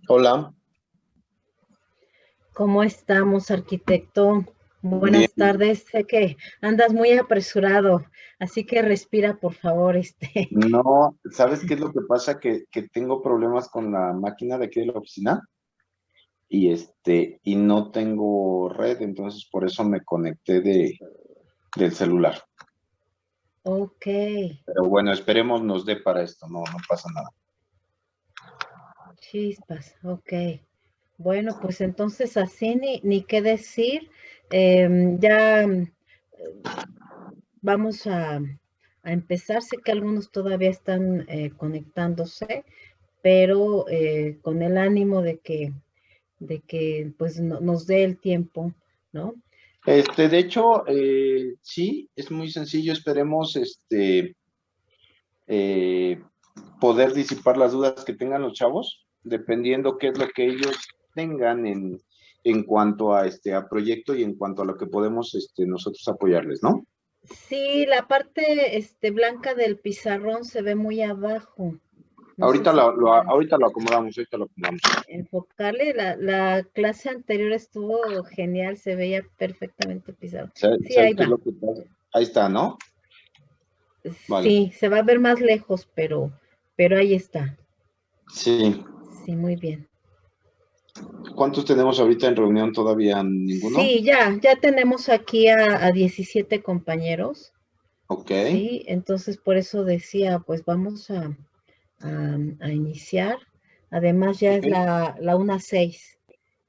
Hola, ¿Cómo estamos, arquitecto? bien. Buenas tardes. Sé que andas muy apresurado, así que respira, por favor, No, ¿sabes qué es lo que pasa? Que tengo problemas con la máquina de aquí de la oficina y no tengo red, entonces por eso me conecté del celular. Ok, Pero bueno, esperemos nos dé para esto, no pasa nada. chispas, ok. Bueno, pues entonces así ni qué decir. Ya vamos a empezar. Sé que algunos todavía están conectándose, pero con el ánimo de que pues nos dé el tiempo, ¿no? De hecho, sí, es muy sencillo, esperemos eh, poder disipar las dudas que tengan los chavos, dependiendo qué es lo que ellos tengan en cuanto a proyecto y en cuanto a lo que podemos nosotros apoyarles, ¿no? Sí, la parte blanca del pizarrón se ve muy abajo. No sé Ahorita si puedas ahorita lo acomodamos. enfocarle. La clase anterior estuvo genial, se veía perfectamente el pizarrón. Sí, ¿Sabes ahí qué es va. lo que pasa? Ahí está, ¿no? Vale. Sí, se va a ver más lejos, pero ahí está. Sí. Sí, muy bien. ¿Cuántos tenemos ahorita en reunión? ¿Todavía ninguno? Sí, ya tenemos aquí a 17 compañeros. Ok. Sí, entonces por eso decía, pues vamos a iniciar. Además ya Ok. es la 1:06.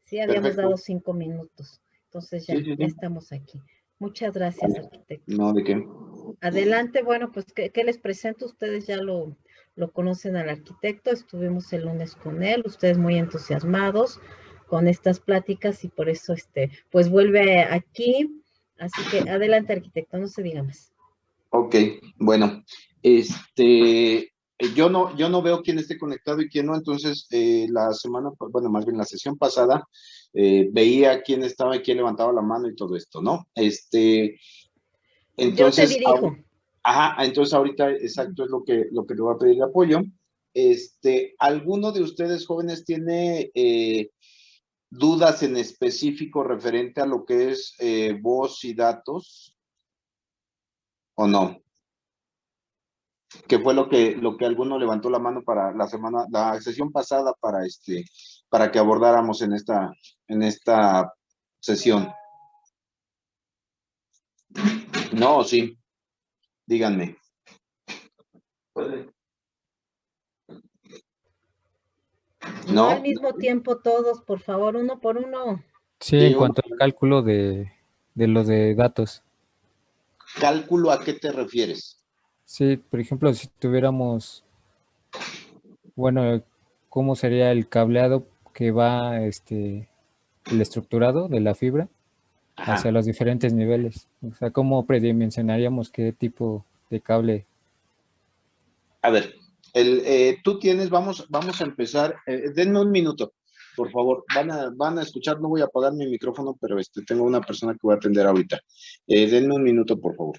Sí, habíamos dado Perfecto. 5 minutos. Entonces Sí, ya, sí, ya sí. estamos aquí. Muchas gracias, Vale. arquitecto. No, ¿de qué? Adelante, bueno, pues ¿qué les presento? Ustedes ya lo conocen al arquitecto, estuvimos el lunes con él, ustedes muy entusiasmados con estas pláticas y por eso pues vuelve aquí. Así que adelante, arquitecto, no se diga más. Ok, bueno, yo no veo quién esté conectado y quién no, entonces la semana, bueno, más bien la sesión pasada, veía quién estaba y quién levantaba la mano y todo esto, ¿no? Yo te Entonces, dirijo. ajá, entonces ahorita exacto es lo que le voy a pedir de apoyo. ¿Alguno de ustedes jóvenes tiene dudas en específico referente a lo que es voz y datos o no? Que fue lo que alguno levantó la mano para la sesión pasada para que abordáramos en esta sesión. No, sí, díganme. No al ¿No? mismo tiempo todos, por favor, uno por uno. Sí, en Sí, cuanto al cálculo de los de datos. ¿cálculo a qué te refieres? Sí, por ejemplo, si tuviéramos, bueno, ¿cómo sería el cableado que va, el estructurado de la fibra hacia Ajá. los diferentes niveles? O sea, ¿cómo predimensionaríamos qué tipo de cable? A ver, tú tienes, vamos a empezar. Denme un minuto, por favor. Van a escuchar, no voy a apagar mi micrófono, pero tengo una persona que voy a atender ahorita. Denme un minuto, por favor.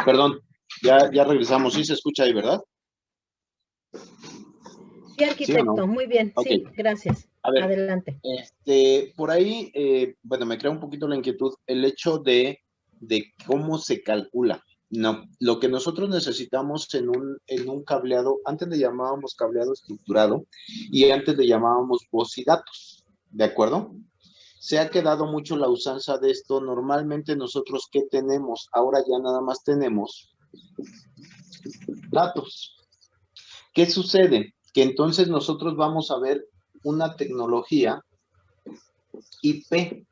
Perdón, ya regresamos. Sí se escucha ahí, ¿verdad? Sí, arquitecto, no? muy bien, Ok, sí, gracias. a ver, Adelante. por ahí, bueno, me crea un poquito la inquietud el hecho de cómo se calcula. No, lo que nosotros necesitamos en un cableado, antes le llamábamos cableado estructurado y antes le llamábamos voz y datos, ¿de acuerdo? Se ha quedado mucho la usanza de esto. Normalmente nosotros, ¿qué tenemos? Ahora ya nada más tenemos datos. ¿Qué sucede? Que entonces nosotros vamos a ver una tecnología IP,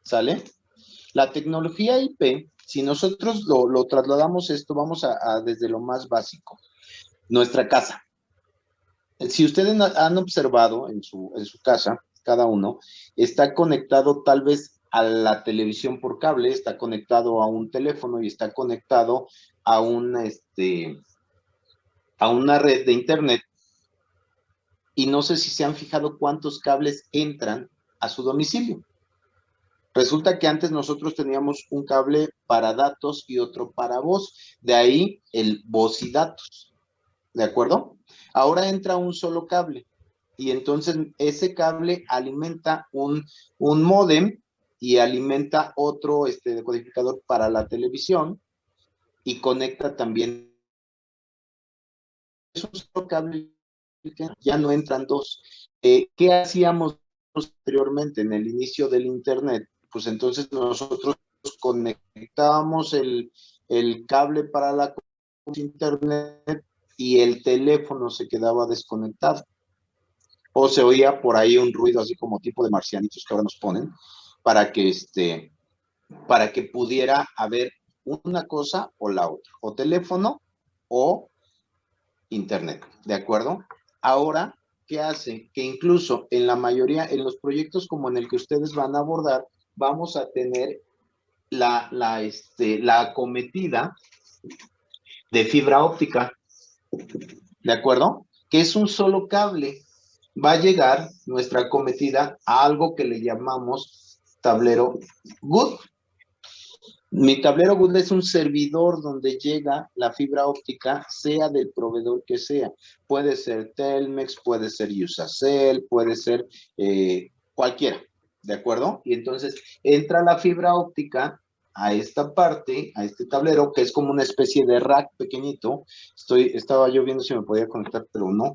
¿sale? La tecnología IP, si nosotros lo trasladamos esto, vamos a desde lo más básico, nuestra casa. Si ustedes han observado en su casa, cada uno, está conectado tal vez a la televisión por cable, está conectado a un teléfono y está conectado a a una red de internet. Y no sé si se han fijado cuántos cables entran a su domicilio. Resulta que antes nosotros teníamos un cable para datos y otro para voz, de ahí el voz y datos, ¿de acuerdo? Ahora entra un solo cable y entonces ese cable alimenta un módem y alimenta otro decodificador para la televisión y conecta también. Es un solo cable, ya no entran dos. ¿Qué hacíamos posteriormente en el inicio del Internet? Pues entonces nosotros conectábamos el cable para la Internet y el teléfono se quedaba desconectado. O se oía por ahí un ruido así como tipo de marcianitos que ahora nos ponen para para que pudiera haber una cosa o la otra, o teléfono o Internet, ¿de acuerdo? Ahora, ¿qué hace? Que incluso en la mayoría, en los proyectos como en el que ustedes van a abordar, vamos a tener la acometida de fibra óptica, ¿de acuerdo? Que es un solo cable. Va a llegar nuestra acometida a algo que le llamamos tablero GUT. Mi tablero GUT es un servidor donde llega la fibra óptica, sea del proveedor que sea. Puede ser Telmex, puede ser Usacell, puede ser cualquiera, ¿de acuerdo? Y entonces entra la fibra óptica a esta parte, a este tablero, que es como una especie de rack pequeñito. Estaba yo viendo si me podía conectar, pero no.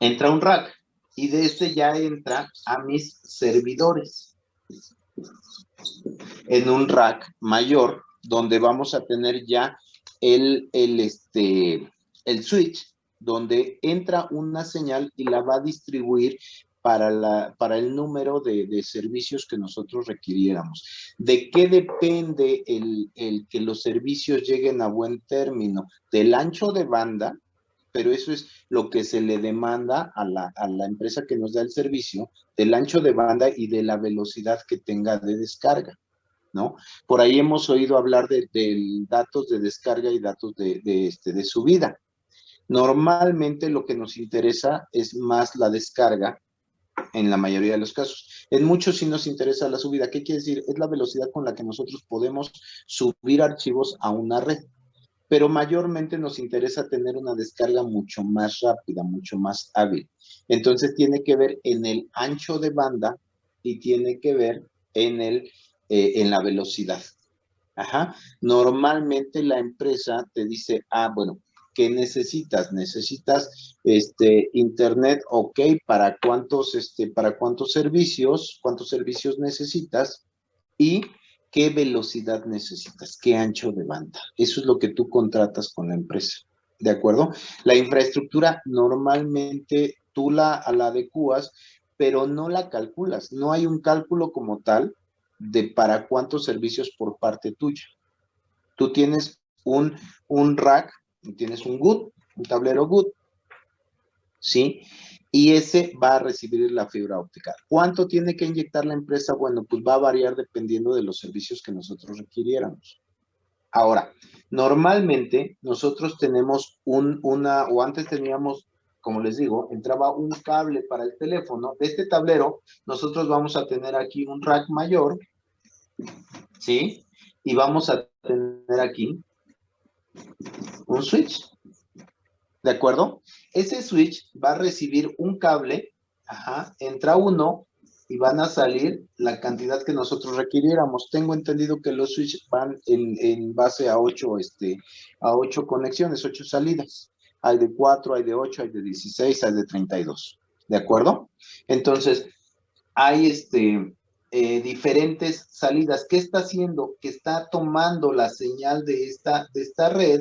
Entra un rack y de este ya entra a mis servidores en un rack mayor, donde vamos a tener ya el switch, donde entra una señal y la va a distribuir para el número de servicios que nosotros requiriéramos. ¿De qué depende el que los servicios lleguen a buen término? Del ancho de banda, pero eso es lo que se le demanda a la empresa que nos da el servicio, del ancho de banda y de la velocidad que tenga de descarga, ¿no? Por ahí hemos oído hablar de datos de descarga y datos de subida. Normalmente lo que nos interesa es más la descarga en la mayoría de los casos. En muchos sí nos interesa la subida. ¿Qué quiere decir? Es la velocidad con la que nosotros podemos subir archivos a una red. Pero mayormente nos interesa tener una descarga mucho más rápida, mucho más hábil. Entonces tiene que ver en el ancho de banda y tiene que ver en la velocidad. Ajá. Normalmente la empresa te dice, bueno, ¿qué necesitas? Necesitas internet, ok, ¿para cuántos servicios necesitas? Y qué velocidad necesitas, qué ancho de banda. Eso es lo que tú contratas con la empresa, ¿de acuerdo? La infraestructura normalmente tú la adecuas, pero no la calculas. No hay un cálculo como tal de para cuántos servicios por parte tuya. Tú tienes un rack, tienes un GUT, un tablero GUT, ¿sí? Y ese va a recibir la fibra óptica. ¿Cuánto tiene que inyectar la empresa? Bueno, pues va a variar dependiendo de los servicios que nosotros requiriéramos. Ahora, normalmente nosotros tenemos o antes teníamos, como les digo, entraba un cable para el teléfono. De este tablero, nosotros vamos a tener aquí un rack mayor, ¿sí? Y vamos a tener aquí un switch. ¿De acuerdo? Ese switch va a recibir un cable, ajá, entra uno y van a salir la cantidad que nosotros requiriéramos. Tengo entendido que los switches van en base a 8, a 8 conexiones, 8 salidas. Hay de 4, hay de 8, hay de 16, hay de 32. ¿De acuerdo? Entonces, hay diferentes salidas. ¿Qué está haciendo? Que está tomando la señal de esta red,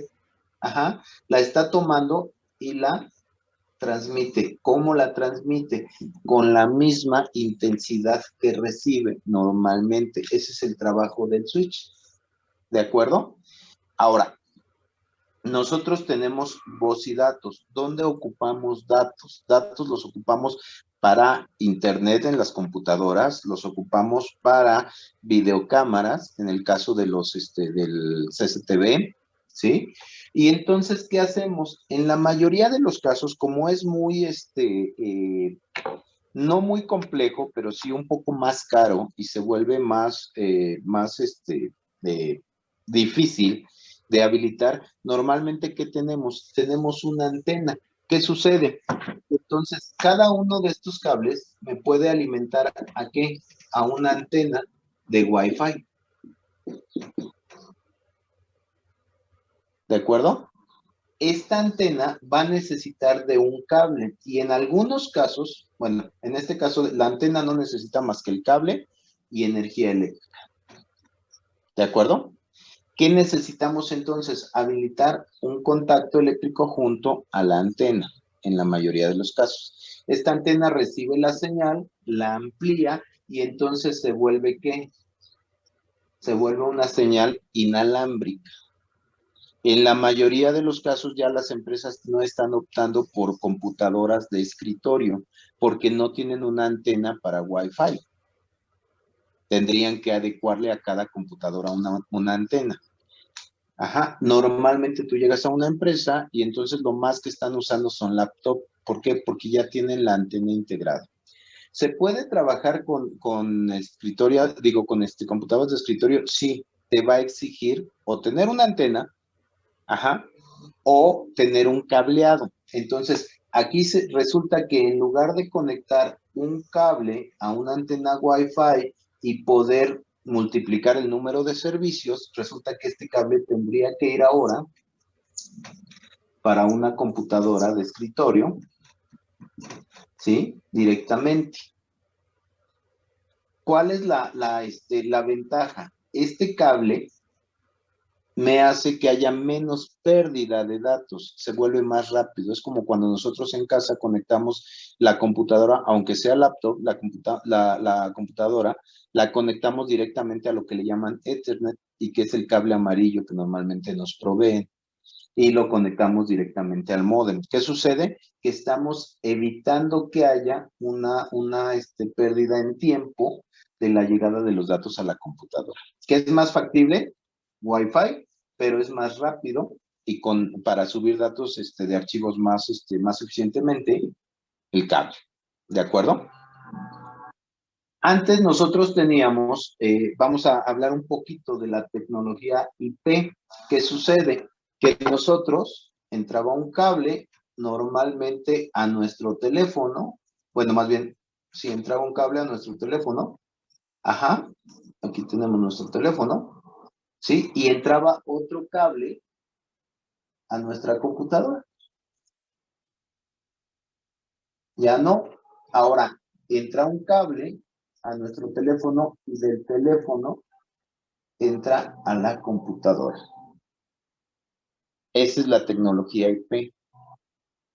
ajá, la está tomando y la transmite. ¿Cómo la transmite? Con la misma intensidad que recibe normalmente. Ese es el trabajo del switch. ¿De acuerdo? Ahora, nosotros tenemos voz y datos. ¿Dónde ocupamos datos? Datos los ocupamos para internet en las computadoras, los ocupamos para videocámaras, en el caso de del CCTV, ¿sí? Y entonces, ¿qué hacemos? En la mayoría de los casos, como es muy, no muy complejo, pero sí un poco más caro y se vuelve más, difícil de habilitar, normalmente, ¿qué tenemos? Tenemos una antena. ¿Qué sucede? Entonces, cada uno de estos cables me puede alimentar ¿a qué? A una antena de Wi-Fi. ¿De acuerdo? Esta antena va a necesitar de un cable y en algunos casos, bueno, en este caso la antena no necesita más que el cable y energía eléctrica. ¿De acuerdo? ¿Qué necesitamos entonces? Habilitar un contacto eléctrico junto a la antena, en la mayoría de los casos. Esta antena recibe la señal, la amplía y entonces se vuelve ¿qué? Se vuelve una señal inalámbrica. En la mayoría de los casos ya las empresas no están optando por computadoras de escritorio porque no tienen una antena para Wi-Fi. Tendrían que adecuarle a cada computadora una antena. Ajá, normalmente tú llegas a una empresa y entonces lo más que están usando son laptop. ¿Por qué? Porque ya tienen la antena integrada. ¿Se puede trabajar con escritorio, digo, con computadoras de escritorio? Sí, te va a exigir o tener una antena, ajá, o tener un cableado. Entonces, aquí resulta que en lugar de conectar un cable a una antena Wi-Fi y poder multiplicar el número de servicios, resulta que este cable tendría que ir ahora para una computadora de escritorio, ¿sí? Directamente. ¿Cuál es la ventaja? Este cable me hace que haya menos pérdida de datos, se vuelve más rápido. Es como cuando nosotros en casa conectamos la computadora, aunque sea laptop, la computadora, la conectamos directamente a lo que le llaman Ethernet y que es el cable amarillo que normalmente nos proveen y lo conectamos directamente al módem. ¿Qué sucede? Que estamos evitando que haya una pérdida en tiempo de la llegada de los datos a la computadora. ¿Qué es más factible? Wi-Fi, pero es más rápido y para subir datos de archivos más eficientemente, el cable. ¿De acuerdo? Antes nosotros teníamos, vamos a hablar un poquito de la tecnología IP. ¿Qué sucede? Que nosotros entraba un cable normalmente a nuestro teléfono, bueno, más bien, si entraba un cable a nuestro teléfono, ajá, aquí tenemos nuestro teléfono, ¿sí? Y entraba otro cable a nuestra computadora. Ya no. Ahora, entra un cable a nuestro teléfono y del teléfono entra a la computadora. Esa es la tecnología IP.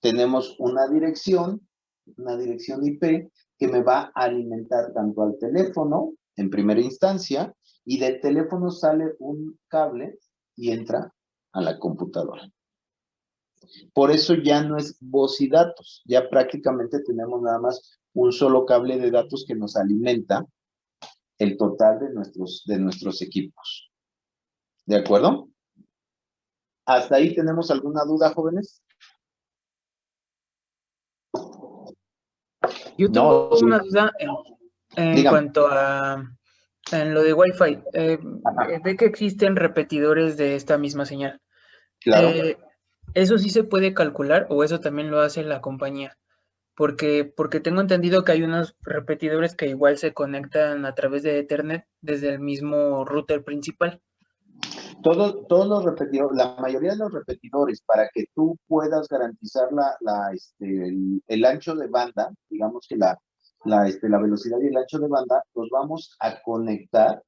Tenemos una dirección IP que me va a alimentar tanto al teléfono en primera instancia y del teléfono sale un cable y entra a la computadora. Por eso ya no es voz y datos, ya prácticamente tenemos nada más un solo cable de datos que nos alimenta el total de nuestros equipos. ¿De acuerdo? ¿Hasta ahí tenemos alguna duda, jóvenes? Yo tengo una duda en cuanto a en lo de Wi-Fi. Ve que existen repetidores de esta misma señal. Claro. ¿Eso sí se puede calcular o eso también lo hace la compañía? Porque tengo entendido que hay unos repetidores que igual se conectan a través de Ethernet desde el mismo router principal. Todos los repetidores, la mayoría de los repetidores, para que tú puedas garantizar el ancho de banda, digamos que la velocidad y el ancho de banda, los vamos a conectar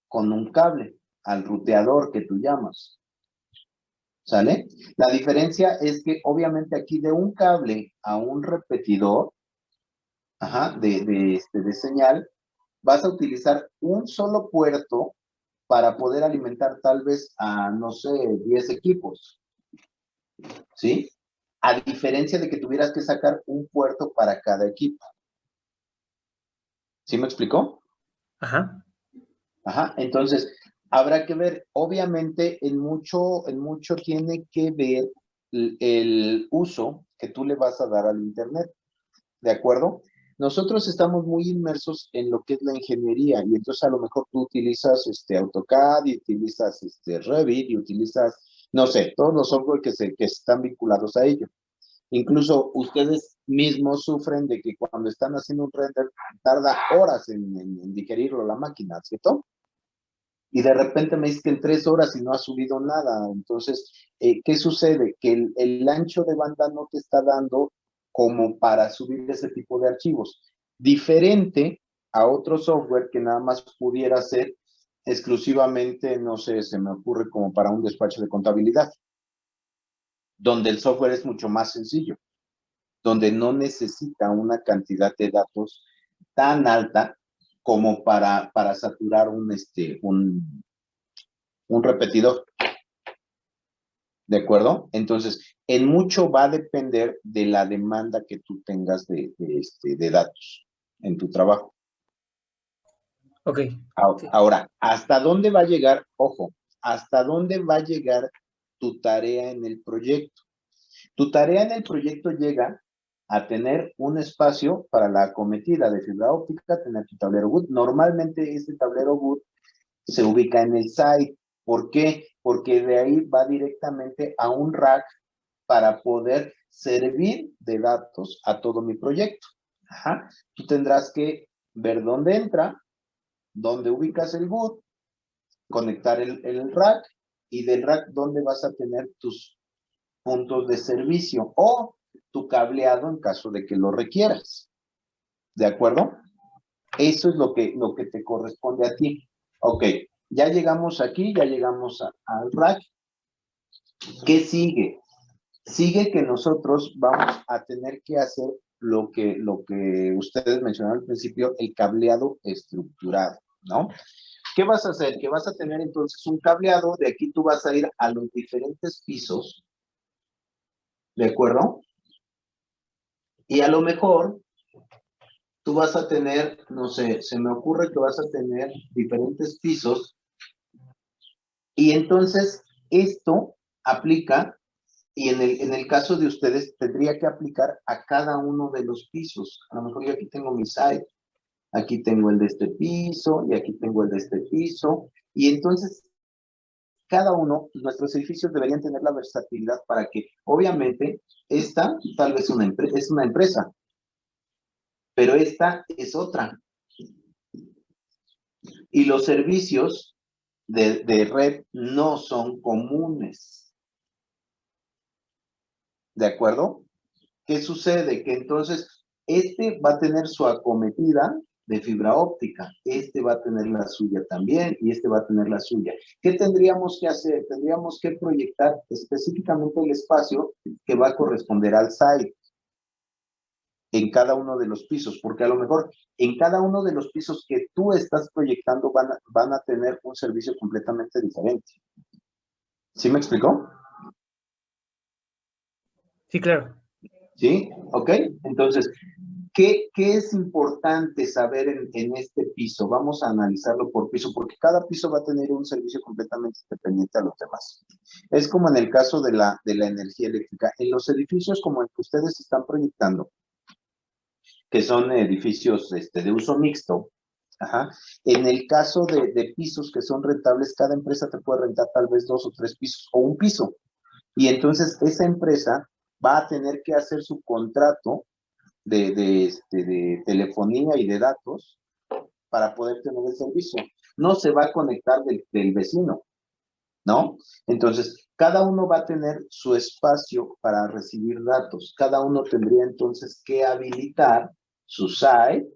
con un cable al ruteador que tú llamas. ¿Sale? La diferencia es que obviamente aquí de un cable a un repetidor, de señal, vas a utilizar un solo puerto para poder alimentar tal vez a, no sé, 10 equipos, ¿sí? A diferencia de que tuvieras que sacar un puerto para cada equipo. ¿Sí me explicó? Ajá. Entonces, habrá que ver, obviamente en mucho tiene que ver el uso que tú le vas a dar al Internet, ¿de acuerdo? Nosotros estamos muy inmersos en lo que es la ingeniería y entonces a lo mejor tú utilizas AutoCAD y utilizas Revit y utilizas, no sé, todos los software que están vinculados a ello. Incluso ustedes mismos sufren de que cuando están haciendo un render tarda horas en digerirlo la máquina, ¿cierto? Y de repente me dice que en 3 horas y no ha subido nada. Entonces, ¿qué sucede? Que el ancho de banda no te está dando como para subir ese tipo de archivos. Diferente a otro software que nada más pudiera ser exclusivamente, no sé, se me ocurre como para un despacho de contabilidad, donde el software es mucho más sencillo, donde no necesita una cantidad de datos tan alta como para saturar un repetidor. ¿De acuerdo? Entonces, en mucho va a depender de la demanda que tú tengas de datos en tu trabajo. Ok. Ahora, ¿hasta dónde va a llegar? Ojo, ¿hasta dónde va a llegar tu tarea en el proyecto? Tu tarea en el proyecto llega a tener un espacio para la acometida de fibra óptica, tener tu tablero boot. Normalmente este tablero boot se ubica en el site. ¿Por qué? Porque de ahí va directamente a un rack para poder servir de datos a todo mi proyecto. Tú tendrás que ver dónde entra, dónde ubicas el boot, conectar el rack y del rack dónde vas a tener tus puntos de servicio o tu cableado en caso de que lo requieras. ¿De acuerdo? Eso es lo que te corresponde a ti. Ok, ya llegamos aquí, ya llegamos al rack. ¿Qué sigue? Sigue que nosotros vamos a tener que hacer lo que ustedes mencionaron al principio, el cableado estructurado, ¿no? ¿Qué vas a hacer? Que vas a tener entonces un cableado, de aquí tú vas a ir a los diferentes pisos, ¿de acuerdo? Y a lo mejor tú vas a tener, no sé, se me ocurre que vas a tener diferentes pisos y entonces esto aplica y en el caso de ustedes tendría que aplicar a cada uno de los pisos. A lo mejor yo aquí tengo mi site, aquí tengo el de este piso y aquí tengo el de este piso y entonces cada uno, nuestros edificios deberían tener la versatilidad para que obviamente esta tal vez es una empresa, pero esta es otra. Y los servicios de red no son comunes. ¿De acuerdo? ¿Qué sucede? Que entonces este va a tener su acometida de fibra óptica, este va a tener la suya también y este va a tener la suya. ¿Qué tendríamos que hacer? Tendríamos que proyectar específicamente el espacio que va a corresponder al site en cada uno de los pisos, porque a lo mejor en cada uno de los pisos que tú estás proyectando van a tener un servicio completamente diferente. ¿Sí me explicó? Sí, claro. ¿Sí? ¿Ok? Entonces, ¿qué es importante saber en este piso? Vamos a analizarlo por piso, porque cada piso va a tener un servicio completamente independiente a los demás. Es como en el caso de la energía eléctrica. En los edificios como el que ustedes están proyectando, que son edificios de uso mixto, en el caso de pisos que son rentables, cada empresa te puede rentar tal vez 2 o 3 pisos o un piso. Y entonces esa empresa va a tener que hacer su contrato de telefonía y de datos para poder tener el servicio. No se va a conectar del vecino, ¿no? Entonces, cada uno va a tener su espacio para recibir datos. Cada uno tendría entonces que habilitar su site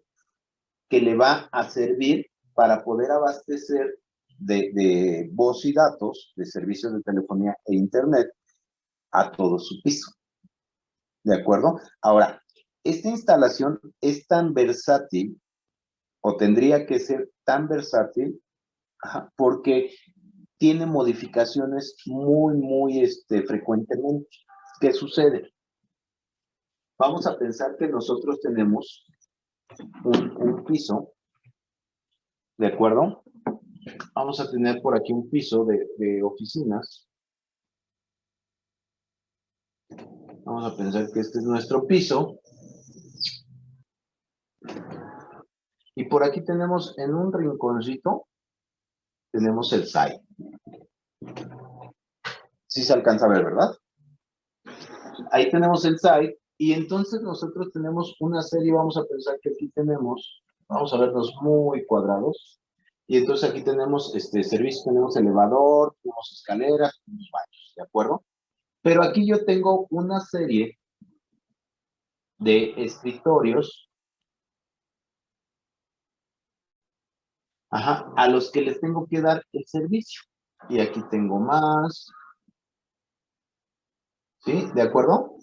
que le va a servir para poder abastecer de voz y datos, de servicios de telefonía e internet a todo su piso. ¿De acuerdo? Ahora, esta instalación es tan versátil, o tendría que ser tan versátil, porque tiene modificaciones muy frecuentemente. ¿Qué sucede? Vamos a pensar que nosotros tenemos un piso, ¿de acuerdo? Vamos a tener por aquí un piso de oficinas. Vamos a pensar que este es nuestro piso. Y por aquí tenemos en un rinconcito, tenemos el site. Sí se alcanza a ver, ¿verdad? Ahí tenemos el site y entonces nosotros tenemos una serie, vamos a pensar que aquí tenemos, vamos a verlos muy cuadrados, y entonces aquí tenemos servicio, tenemos elevador, tenemos escaleras, tenemos baños, ¿de acuerdo? Pero aquí yo tengo una serie de escritorios, a los que les tengo que dar el servicio. Y aquí tengo más, ¿sí? ¿De acuerdo?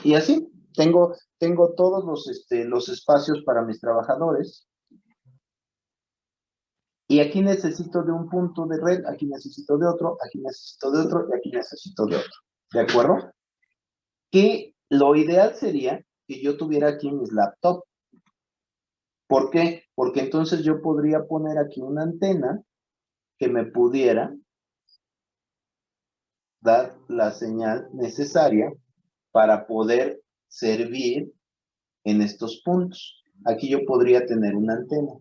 Y así, tengo todos los espacios para mis trabajadores. Y aquí necesito de un punto de red, aquí necesito de otro, aquí necesito de otro, y aquí necesito de otro. ¿De acuerdo? Que lo ideal sería que yo tuviera aquí mis laptops. ¿Por qué? Porque entonces yo podría poner aquí una antena que me pudiera dar la señal necesaria para poder servir en estos puntos. Aquí yo podría tener una antena.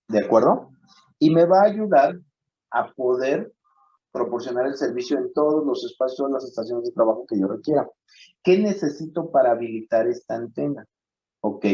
¿De acuerdo? Y me va a ayudar a poder proporcionar el servicio en todos los espacios, todas las estaciones de trabajo que yo requiera. ¿Qué necesito para habilitar esta antena? Ok,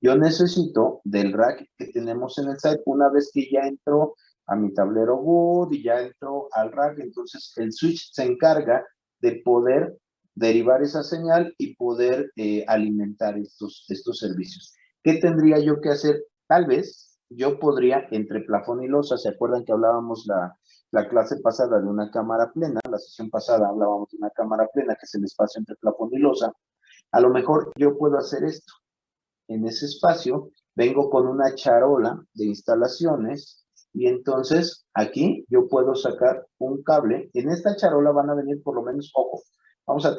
yo necesito del rack que tenemos en el site. Una vez que ya entro a mi tablero Good y ya entro al rack, entonces el switch se encarga de poder derivar esa señal y poder alimentar estos servicios. ¿Qué tendría yo que hacer? Tal vez yo podría, entre plafón y losa, ¿se acuerdan que hablábamos la clase pasada de una cámara plena? La sesión pasada hablábamos de una cámara plena, que es el espacio entre plafón y losa. A lo mejor yo puedo hacer esto. En ese espacio vengo con una charola de instalaciones y entonces aquí yo puedo sacar un cable. En esta charola van a venir por lo menos, ojo, vamos a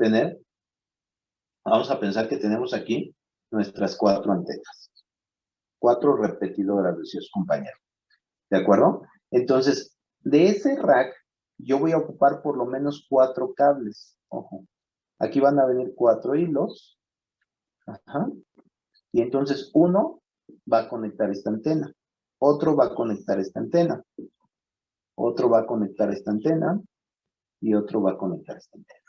pensar que tenemos aquí nuestras 4 antenas, 4 repetidoras, decías compañero. ¿De acuerdo? Entonces, de ese rack yo voy a ocupar por lo menos 4 cables. Ojo, aquí van a venir 4 hilos. Y entonces uno va a conectar esta antena, otro va a conectar esta antena, otro va a conectar esta antena y otro va a conectar esta antena.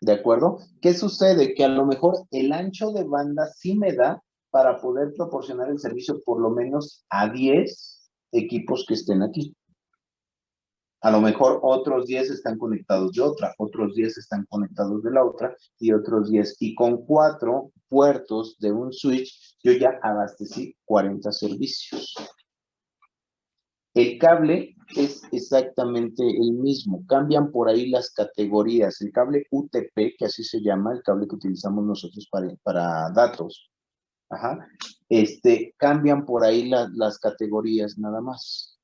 ¿De acuerdo? ¿Qué sucede? Que a lo mejor el ancho de banda sí me da para poder proporcionar el servicio por lo menos a 10 equipos que estén aquí. A lo mejor otros 10 están conectados de otra, otros 10 están conectados de la otra y otros 10. Y con 4 puertos de un switch, yo ya abastecí 40 servicios. El cable es exactamente el mismo. Cambian por ahí las categorías. El cable UTP, que así se llama, el cable que utilizamos nosotros para datos. Cambian por ahí las categorías nada más.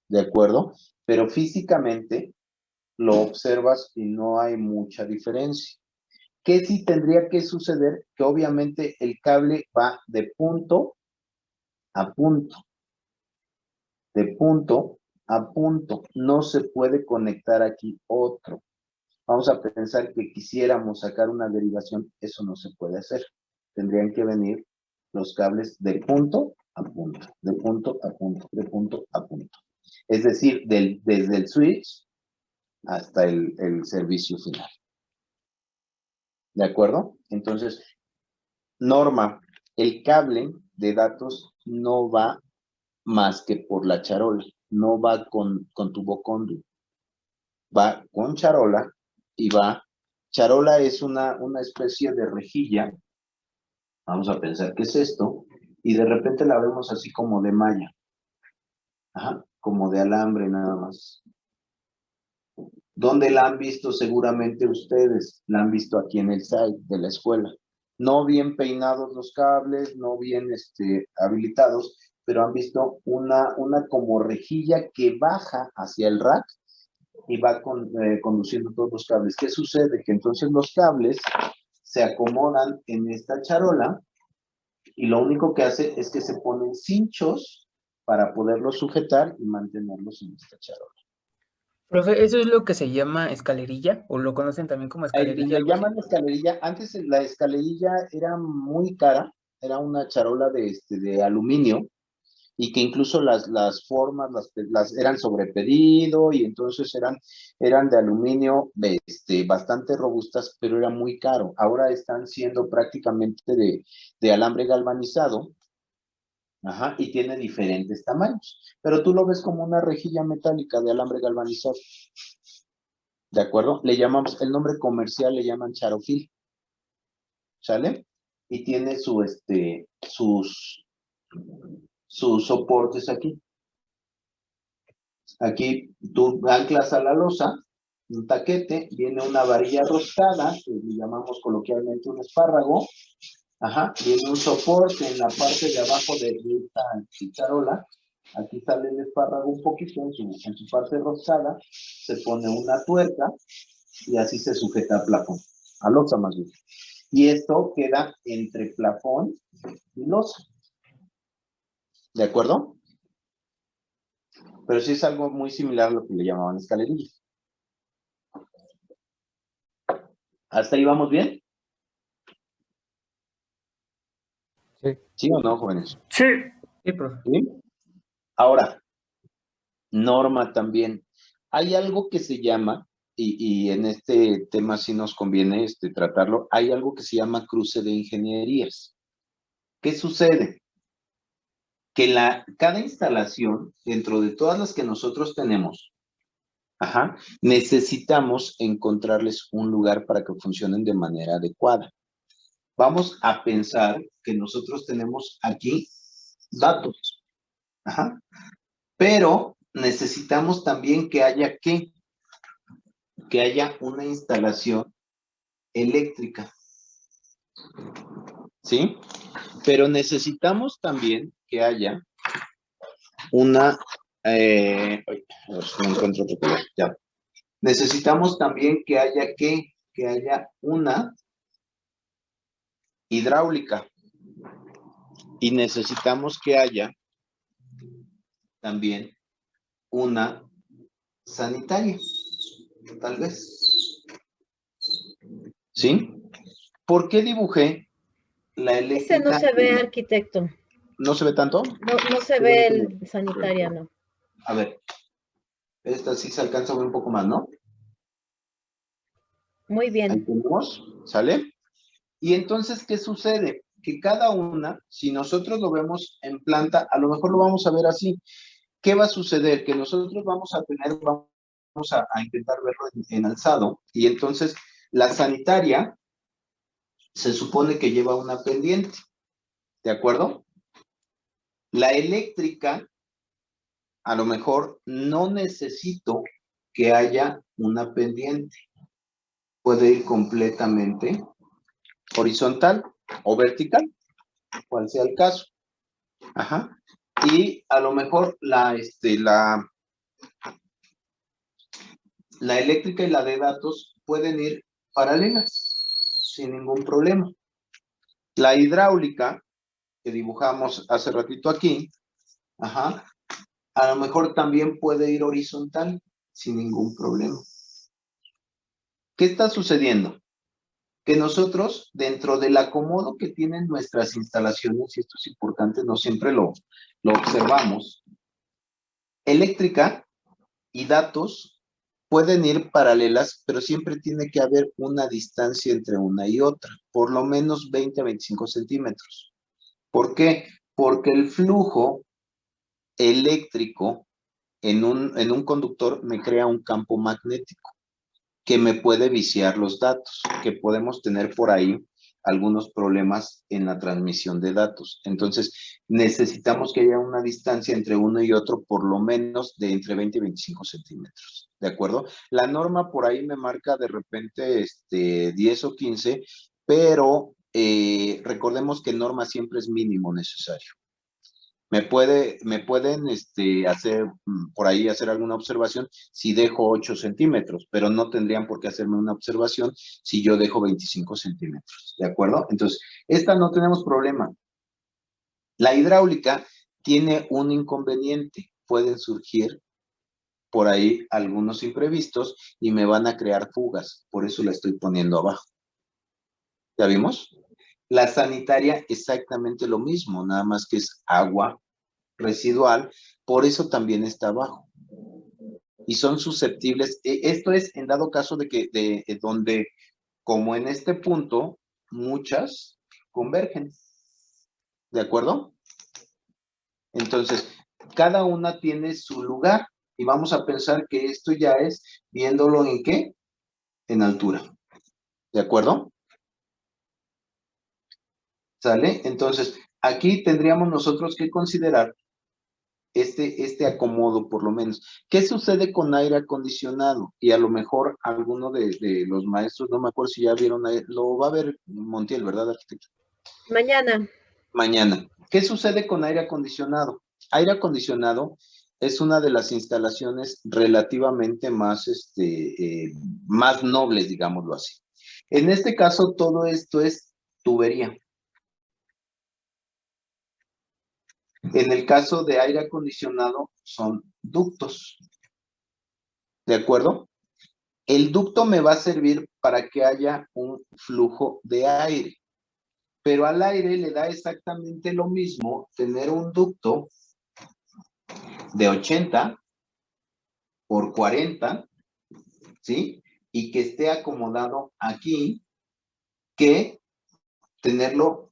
¿De acuerdo? Pero físicamente lo observas y no hay mucha diferencia. ¿Qué sí tendría que suceder? Que obviamente el cable va de punto a punto. De punto a punto. No se puede conectar aquí otro. Vamos a pensar que quisiéramos sacar una derivación. Eso no se puede hacer. Tendrían que venir los cables de punto a punto. De punto a punto. De punto a punto. Es decir, desde el switch hasta el servicio final. ¿De acuerdo? Entonces, norma, el cable de datos no va más que por la charola, no va con tubo cóndulo, va con charola y va, charola es una especie de rejilla, vamos a pensar qué es esto, y de repente la vemos así como de malla, ajá, como de alambre nada más. ¿Dónde la han visto seguramente ustedes? La han visto aquí en el site de la escuela. No bien peinados los cables, no bien habilitados, pero han visto una como rejilla que baja hacia el rack y va conduciendo todos los cables. ¿Qué sucede? Que entonces los cables se acomodan en esta charola y lo único que hace es que se ponen cinchos para poderlos sujetar y mantenerlos en esta charola. Profe, ¿eso es lo que se llama escalerilla? ¿O lo conocen también como escalerilla? Le llaman escalerilla. Antes la escalerilla era muy cara, era una charola de aluminio y que incluso las formas eran sobre pedido y entonces eran de aluminio bastante robustas, pero era muy caro. Ahora están siendo prácticamente de alambre galvanizado, ajá, y tiene diferentes tamaños, pero tú lo ves como una rejilla metálica de alambre galvanizado. ¿De acuerdo? Le llamamos, el nombre comercial le llaman charofil, ¿sale? Y tiene sus soportes aquí. Aquí tú anclas a la losa, un taquete, viene una varilla roscada, que le llamamos coloquialmente un espárrago, ajá, viene un soporte en la parte de abajo de esta charola, aquí sale el espárrago un poquito en su parte roscada, se pone una tuerca y así se sujeta al plafón, a losa más bien. Y esto queda entre plafón y losa. ¿De acuerdo? Pero sí es algo muy similar a lo que le llamaban escalerilla. ¿Hasta ahí vamos bien? Sí. ¿Sí o no, jóvenes? Sí. Sí, profe. ¿Sí? Ahora, norma también. Hay algo que se llama, y en este tema sí nos conviene tratarlo, hay algo que se llama cruce de ingenierías. ¿Qué sucede? Que cada instalación, dentro de todas las que nosotros tenemos, ajá, necesitamos encontrarles un lugar para que funcionen de manera adecuada. Vamos a pensar que nosotros tenemos aquí datos, ajá, pero necesitamos también que haya que haya una instalación eléctrica, ¿sí? Pero necesitamos también que haya una, a ver si no encuentro otro color, ya. Necesitamos también que haya una hidráulica y necesitamos que haya también una sanitaria, tal vez. ¿Sí? ¿Por qué dibujé la eléctrica? Ese no se ve, arquitecto. ¿No se ve tanto? No se ve el sanitaria, no. A ver, esta sí se alcanza a ver un poco más, ¿no? Muy Ahí bien. tenemos, ¿sale? Y entonces, ¿qué sucede? Que cada una, si nosotros lo vemos en planta, a lo mejor lo vamos a ver así. ¿Qué va a suceder? Que nosotros vamos a intentar verlo en alzado, y entonces la sanitaria se supone que lleva una pendiente, ¿de acuerdo? La eléctrica, a lo mejor no necesito que haya una pendiente. Puede ir completamente horizontal o vertical, cual sea el caso. Ajá. Y a lo mejor la eléctrica y la de datos pueden ir paralelas, sin ningún problema. La hidráulica, que dibujamos hace ratito aquí, ajá, a lo mejor también puede ir horizontal, sin ningún problema. ¿Qué está sucediendo? Que nosotros, dentro del acomodo que tienen nuestras instalaciones, y esto es importante, no siempre lo observamos, eléctrica y datos pueden ir paralelas, pero siempre tiene que haber una distancia entre una y otra, por lo menos 20 a 25 centímetros. ¿Por qué? Porque el flujo eléctrico en un conductor me crea un campo magnético que me puede viciar los datos, que podemos tener por ahí algunos problemas en la transmisión de datos. Entonces, necesitamos que haya una distancia entre uno y otro, por lo menos de entre 20 y 25 centímetros, ¿de acuerdo? La norma por ahí me marca de repente 10 o 15, pero recordemos que norma siempre es mínimo necesario. Me pueden hacer por ahí hacer alguna observación si dejo 8 centímetros, pero no tendrían por qué hacerme una observación si yo dejo 25 centímetros, ¿de acuerdo? Entonces, esta no tenemos problema. La hidráulica tiene un inconveniente, pueden surgir por ahí algunos imprevistos y me van a crear fugas, por eso la estoy poniendo abajo. ¿Ya vimos? La sanitaria, exactamente lo mismo, nada más que es agua residual, por eso también está abajo. Y son susceptibles, esto es en dado caso de que, donde, como en este punto, muchas convergen. ¿De acuerdo? Entonces, cada una tiene su lugar y vamos a pensar que esto ya es viéndolo en ¿qué? En altura. ¿De acuerdo? ¿Sale? Entonces, aquí tendríamos nosotros que considerar este acomodo por lo menos. ¿Qué sucede con aire acondicionado? Y a lo mejor alguno de los maestros, no me acuerdo si ya vieron, lo va a ver Montiel, ¿verdad, arquitecto? Mañana. Mañana. ¿Qué sucede con aire acondicionado? Aire acondicionado es una de las instalaciones relativamente más, más nobles, digámoslo así. En este caso, todo esto es tubería. En el caso de aire acondicionado, son ductos. ¿De acuerdo? El ducto me va a servir para que haya un flujo de aire. Pero al aire le da exactamente lo mismo tener un ducto de 80 por 40, ¿sí? Y que esté acomodado aquí, que tenerlo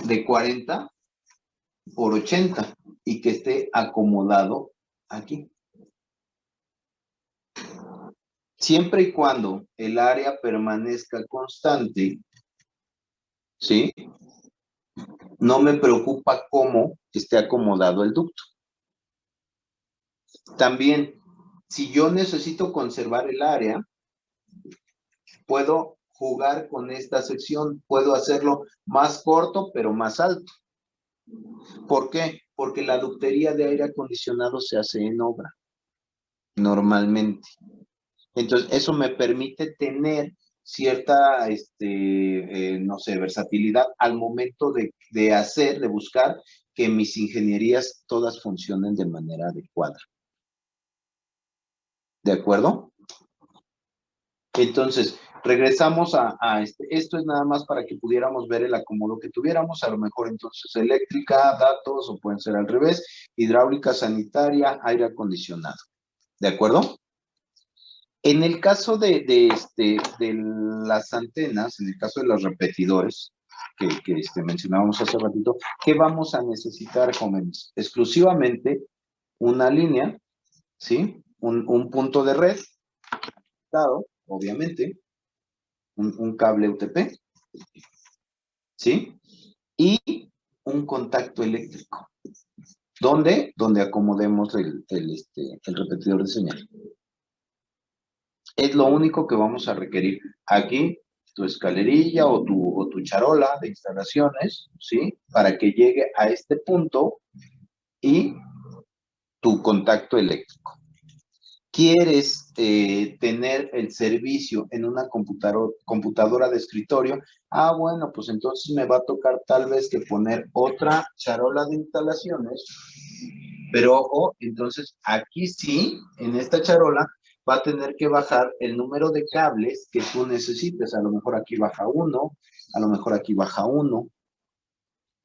de 40 por 80 y que esté acomodado aquí. Siempre y cuando el área permanezca constante, ¿sí? No me preocupa cómo esté acomodado el ducto. También, si yo necesito conservar el área, puedo jugar con esta sección, puedo hacerlo más corto, pero más alto. ¿Por qué? Porque la ductería de aire acondicionado se hace en obra, normalmente. Entonces, eso me permite tener cierta, no sé, versatilidad al momento de hacer, de buscar que mis ingenierías todas funcionen de manera adecuada. ¿De acuerdo? Entonces, regresamos a esto es nada más para que pudiéramos ver el acomodo que tuviéramos, a lo mejor entonces eléctrica, datos, o pueden ser al revés, hidráulica, sanitaria, aire acondicionado. ¿De acuerdo? En el caso de las antenas, en el caso de los repetidores, que mencionábamos hace ratito, ¿qué vamos a necesitar, jóvenes? Exclusivamente una línea, ¿sí? Un punto de red, obviamente, un cable UTP, ¿sí? Y un contacto eléctrico. ¿Dónde? Donde acomodemos el repetidor de señal. Es lo único que vamos a requerir. Aquí, tu escalerilla o tu charola de instalaciones, ¿sí? Para que llegue a este punto y tu contacto eléctrico. ¿Quieres tener el servicio en una computadora de escritorio? Ah, bueno, pues entonces me va a tocar tal vez que poner otra charola de instalaciones, pero ojo, entonces aquí sí, en esta charola, va a tener que bajar el número de cables que tú necesites. A lo mejor aquí baja uno, a lo mejor aquí baja uno,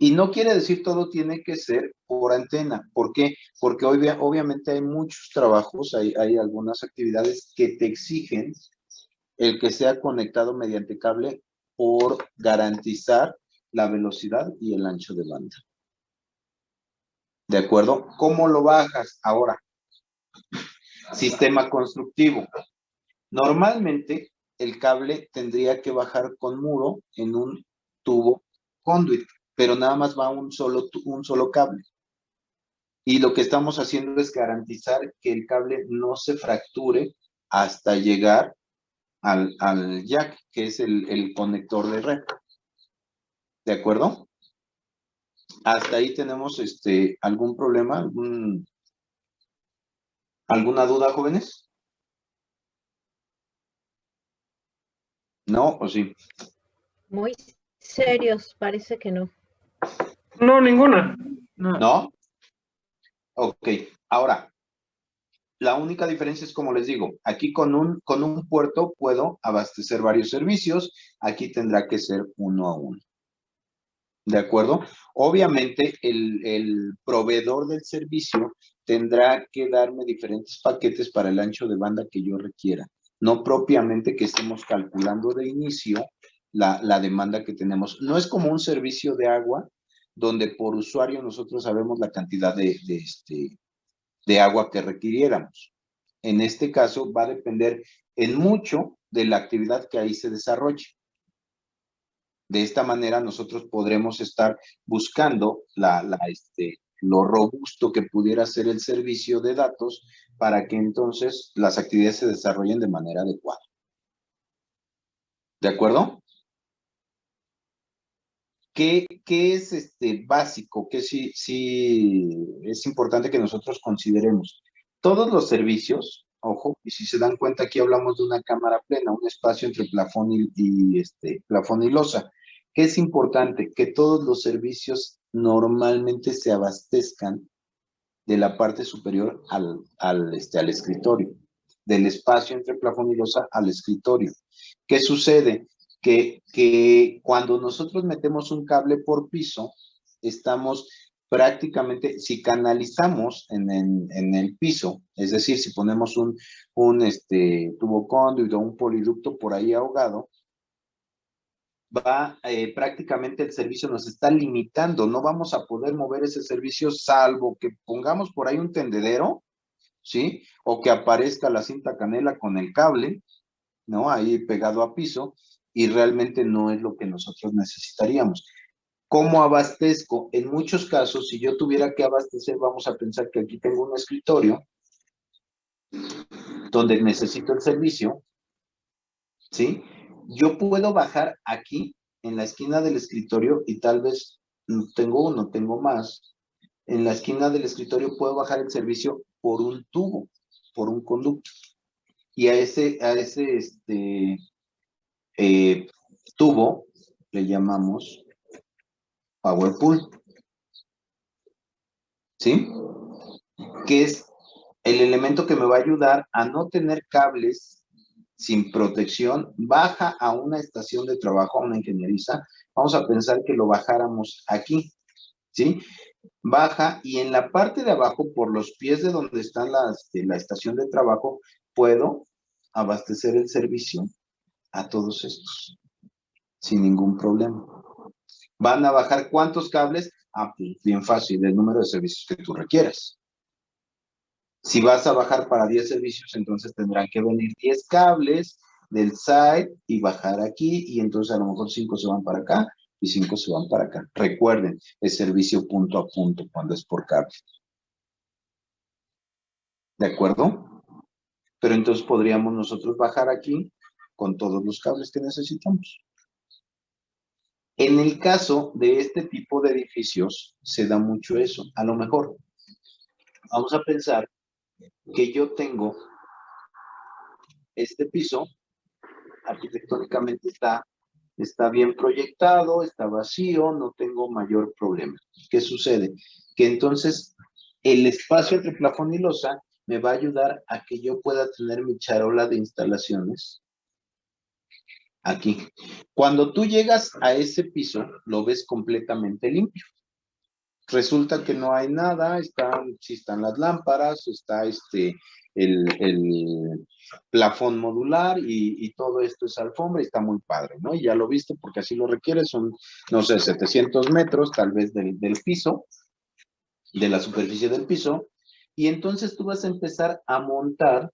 Y no quiere decir todo tiene que ser por antena. ¿Por qué? Porque obviamente hay muchos trabajos, hay algunas actividades que te exigen el que sea conectado mediante cable por garantizar la velocidad y el ancho de banda. ¿De acuerdo? ¿Cómo lo bajas? Ahora, sistema constructivo. Normalmente el cable tendría que bajar con muro en un tubo conduit, pero nada más va un solo cable. Y lo que estamos haciendo es garantizar que el cable no se fracture hasta llegar al jack, que es el conector de red. ¿De acuerdo? Hasta ahí tenemos algún problema, alguna duda, jóvenes. ¿No o sí? Muy serios, parece que no. No, ninguna. ¿No? Ok, ahora, la única diferencia es, como les digo, aquí con un puerto puedo abastecer varios servicios, aquí tendrá que ser uno a uno. ¿De acuerdo? Obviamente, el proveedor del servicio tendrá que darme diferentes paquetes para el ancho de banda que yo requiera. No propiamente que estemos calculando de inicio la demanda que tenemos. No es como un servicio de agua, donde por usuario nosotros sabemos la cantidad de agua que requiriéramos. En este caso va a depender en mucho de la actividad que ahí se desarrolle. De esta manera nosotros podremos estar buscando lo robusto que pudiera ser el servicio de datos para que entonces las actividades se desarrollen de manera adecuada. ¿De acuerdo? ¿Qué es básico? ¿Qué sí es importante que nosotros consideremos? Todos los servicios, ojo, y si se dan cuenta, aquí hablamos de una cámara plena, un espacio entre plafón plafón y losa. ¿Qué es importante? Que todos los servicios normalmente se abastezcan de la parte superior al escritorio, del espacio entre plafón y losa al escritorio. ¿Qué sucede? Que cuando nosotros metemos un cable por piso, estamos prácticamente, si canalizamos en el piso, es decir, si ponemos un tubo conduit o un poliducto por ahí ahogado, prácticamente el servicio nos está limitando, no vamos a poder mover ese servicio salvo que pongamos por ahí un tendedero, ¿sí? O que aparezca la cinta canela con el cable, ¿no? Ahí pegado a piso, y realmente no es lo que nosotros necesitaríamos. ¿Cómo abastezco? En muchos casos, si yo tuviera que abastecer, vamos a pensar que aquí tengo un escritorio donde necesito el servicio, ¿sí? Yo puedo bajar aquí en la esquina del escritorio y tal vez tengo uno, tengo más. En la esquina del escritorio puedo bajar el servicio por un tubo, por un conducto. Y a ese tubo le llamamos power pool. ¿Sí? Que es el elemento que me va a ayudar a no tener cables sin protección, baja a una estación de trabajo, a una ingenieriza. Vamos a pensar que lo bajáramos aquí, ¿sí? Baja y en la parte de abajo, por los pies de donde está la estación de trabajo, puedo abastecer el servicio a todos estos, sin ningún problema. ¿Van a bajar cuántos cables? Ah, pues bien fácil, el número de servicios que tú requieras. Si vas a bajar para 10 servicios, entonces tendrán que venir 10 cables del site y bajar aquí, y entonces a lo mejor 5 se van para acá y 5 se van para acá. Recuerden, es servicio punto a punto cuando es por cable. ¿De acuerdo? Pero entonces podríamos nosotros bajar aquí con todos los cables que necesitamos. En el caso de este tipo de edificios, se da mucho eso. A lo mejor, vamos a pensar que yo tengo este piso, arquitectónicamente está bien proyectado, está vacío, no tengo mayor problema. ¿Qué sucede? Que entonces el espacio entre plafón y losa me va a ayudar a que yo pueda tener mi charola de instalaciones Aquí. Cuando tú llegas a ese piso, lo ves completamente limpio. Resulta que no hay nada, sí están las lámparas, está el plafón modular y todo esto es alfombra y está muy padre, ¿no? Y ya lo viste porque así lo requiere, son, no sé, 700 metros tal vez del piso, de la superficie del piso, y entonces tú vas a empezar a montar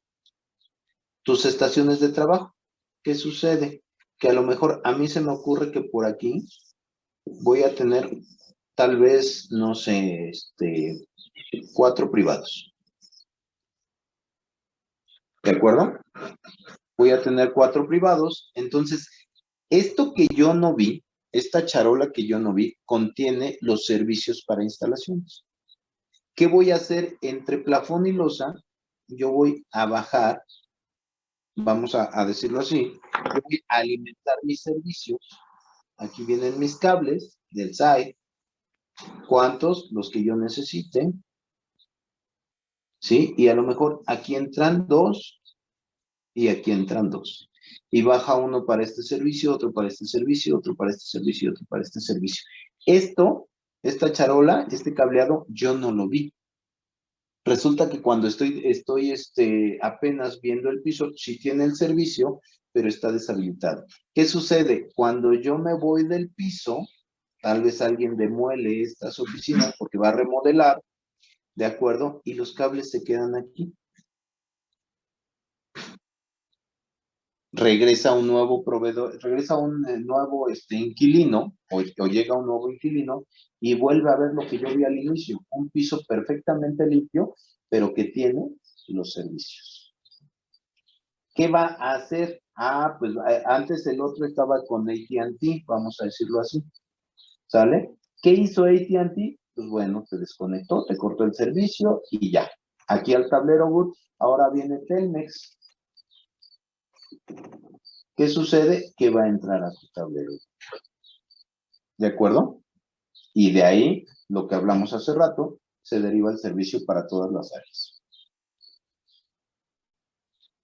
tus estaciones de trabajo. ¿Qué sucede? Que a lo mejor a mí se me ocurre que por aquí voy a tener tal vez, no sé, 4 privados. ¿De acuerdo? Voy a tener 4 privados. Entonces, esto que yo no vi, esta charola que yo no vi, contiene los servicios para instalaciones. ¿Qué voy a hacer entre plafón y losa? Yo voy a bajar, vamos a decirlo así, yo voy a alimentar mis servicios. Aquí vienen mis cables del SAE. ¿Cuántos? Los que yo necesite. ¿Sí? Y a lo mejor aquí entran 2 y aquí entran 2. Y baja uno para este servicio, otro para este servicio, otro para este servicio, otro para este servicio. Esta charola, este cableado, yo no lo vi. Resulta que cuando estoy apenas viendo el piso, sí tiene el servicio, pero está deshabilitado. ¿Qué sucede? Cuando yo me voy del piso, tal vez alguien demuele estas oficinas porque va a remodelar, ¿de acuerdo? Y los cables se quedan aquí. Regresa un nuevo proveedor, regresa un nuevo inquilino, o llega un nuevo inquilino, y vuelve a ver lo que yo vi al inicio, un piso perfectamente limpio, pero que tiene los servicios. ¿Qué va a hacer? Pues antes el otro estaba con AT&T, vamos a decirlo así, ¿sale? ¿Qué hizo AT&T? Pues bueno, te desconectó, te cortó el servicio y ya. Aquí al tablero boot, ahora viene Telmex. ¿Qué sucede? Que va a entrar a tu tablero. ¿De acuerdo? Y de ahí, lo que hablamos hace rato, se deriva el servicio para todas las áreas.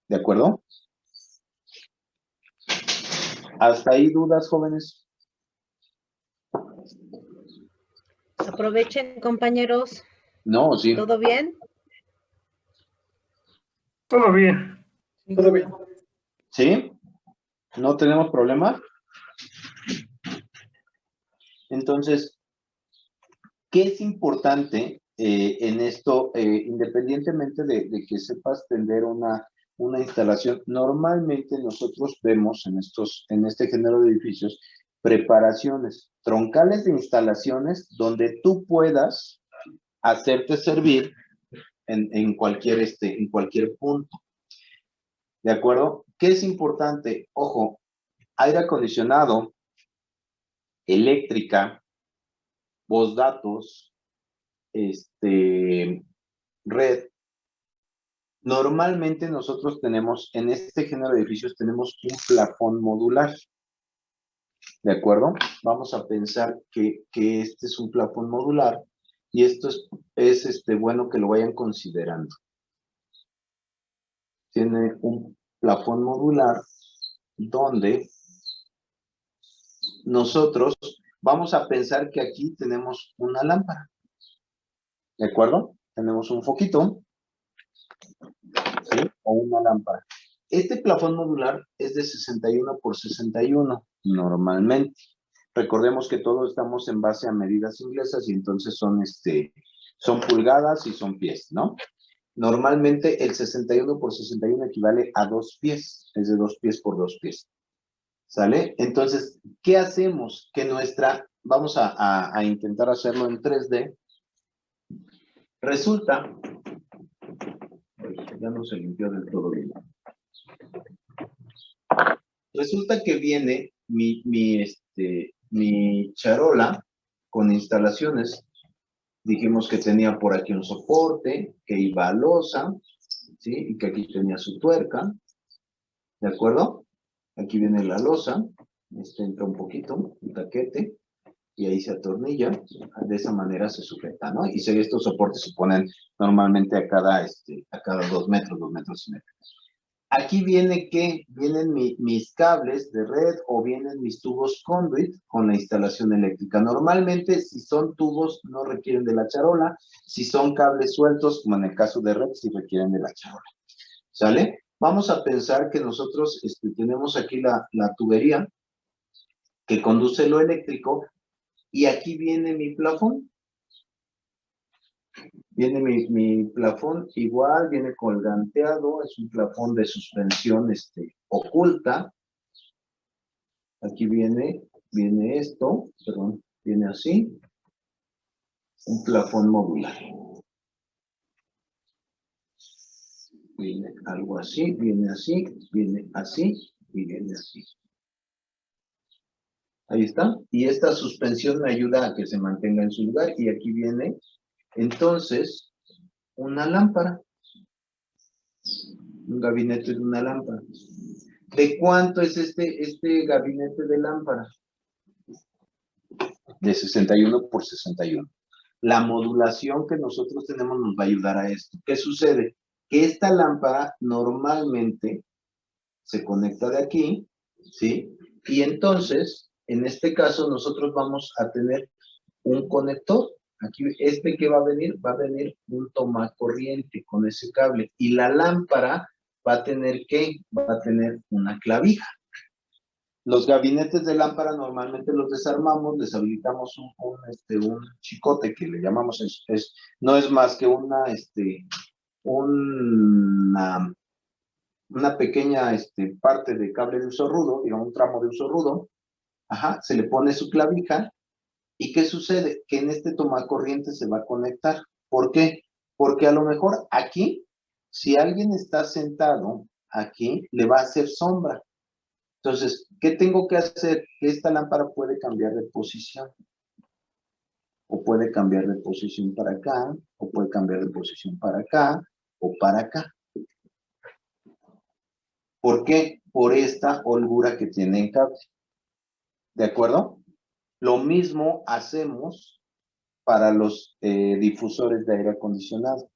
¿De acuerdo? ¿Hasta ahí dudas, jóvenes? Aprovechen, compañeros. No, sí. ¿Todo bien? Todo bien. Todo bien. ¿Sí? ¿No tenemos problema? Entonces, ¿qué es importante en esto, independientemente de que sepas tender una instalación? Normalmente nosotros vemos en este género de edificios preparaciones, troncales de instalaciones donde tú puedas hacerte servir en cualquier punto. ¿De acuerdo? ¿Qué es importante? Ojo, aire acondicionado, eléctrica, voz datos, red. Normalmente nosotros tenemos, en este género de edificios, tenemos un plafón modular. ¿De acuerdo? Vamos a pensar que este es un plafón modular y esto es bueno que lo vayan considerando. Tiene un plafón modular donde nosotros vamos a pensar que aquí tenemos una lámpara. ¿De acuerdo? Tenemos un foquito, ¿sí? O una lámpara. Este plafón modular es de 61 por 61, normalmente. Recordemos que todos estamos en base a medidas inglesas y entonces son pulgadas y son pies, ¿no? Normalmente el 61 por 61 equivale a 2 pies, es de 2 pies por 2 pies. ¿Sale? Entonces, ¿qué hacemos? Vamos a intentar hacerlo en 3D. Resulta, ya no se limpió del todo bien. Resulta que viene mi charola con instalaciones. Dijimos que tenía por aquí un soporte, que iba a losa, ¿sí? Y que aquí tenía su tuerca. ¿De acuerdo? Aquí viene la losa. Entra un poquito, un taquete. Y ahí se atornilla, de esa manera se sujeta, ¿no? Y estos soportes se ponen normalmente a cada 2 metros, 2 metros y medio. Aquí viene que vienen mis cables de red o vienen mis tubos conduit con la instalación eléctrica. Normalmente, si son tubos, no requieren de la charola. Si son cables sueltos, como en el caso de red, sí requieren de la charola. ¿Sale? Vamos a pensar que nosotros tenemos aquí la tubería que conduce lo eléctrico y aquí viene mi plafón. Viene mi plafón igual, viene colganteado, es un plafón de suspensión oculta. Aquí viene esto, perdón, viene así, un plafón modular. Viene algo así, viene así, viene así y viene así. Ahí está. Y esta suspensión me ayuda a que se mantenga en su lugar. Y aquí viene, entonces, una lámpara. Un gabinete de una lámpara. ¿De cuánto es este gabinete de lámpara? De 61 por 61. La modulación que nosotros tenemos nos va a ayudar a esto. ¿Qué sucede? Que esta lámpara normalmente se conecta de aquí, ¿sí? Y entonces, en este caso, nosotros vamos a tener un conector. Aquí, que va a venir un tomacorriente con ese cable. Y la lámpara va a tener una clavija. Los gabinetes de lámpara normalmente los desarmamos, deshabilitamos un chicote que le llamamos, no es más que una pequeña parte de cable de uso rudo, digamos un tramo de uso rudo, se le pone su clavija, ¿y qué sucede? Que en este tomacorriente se va a conectar. ¿Por qué? Porque a lo mejor aquí, si alguien está sentado aquí, le va a hacer sombra. Entonces, ¿qué tengo que hacer? Que esta lámpara puede cambiar de posición. O puede cambiar de posición para acá, o puede cambiar de posición para acá, o para acá. ¿Por qué? Por esta holgura que tiene en cable. ¿De acuerdo? Lo mismo hacemos para los difusores de aire acondicionado.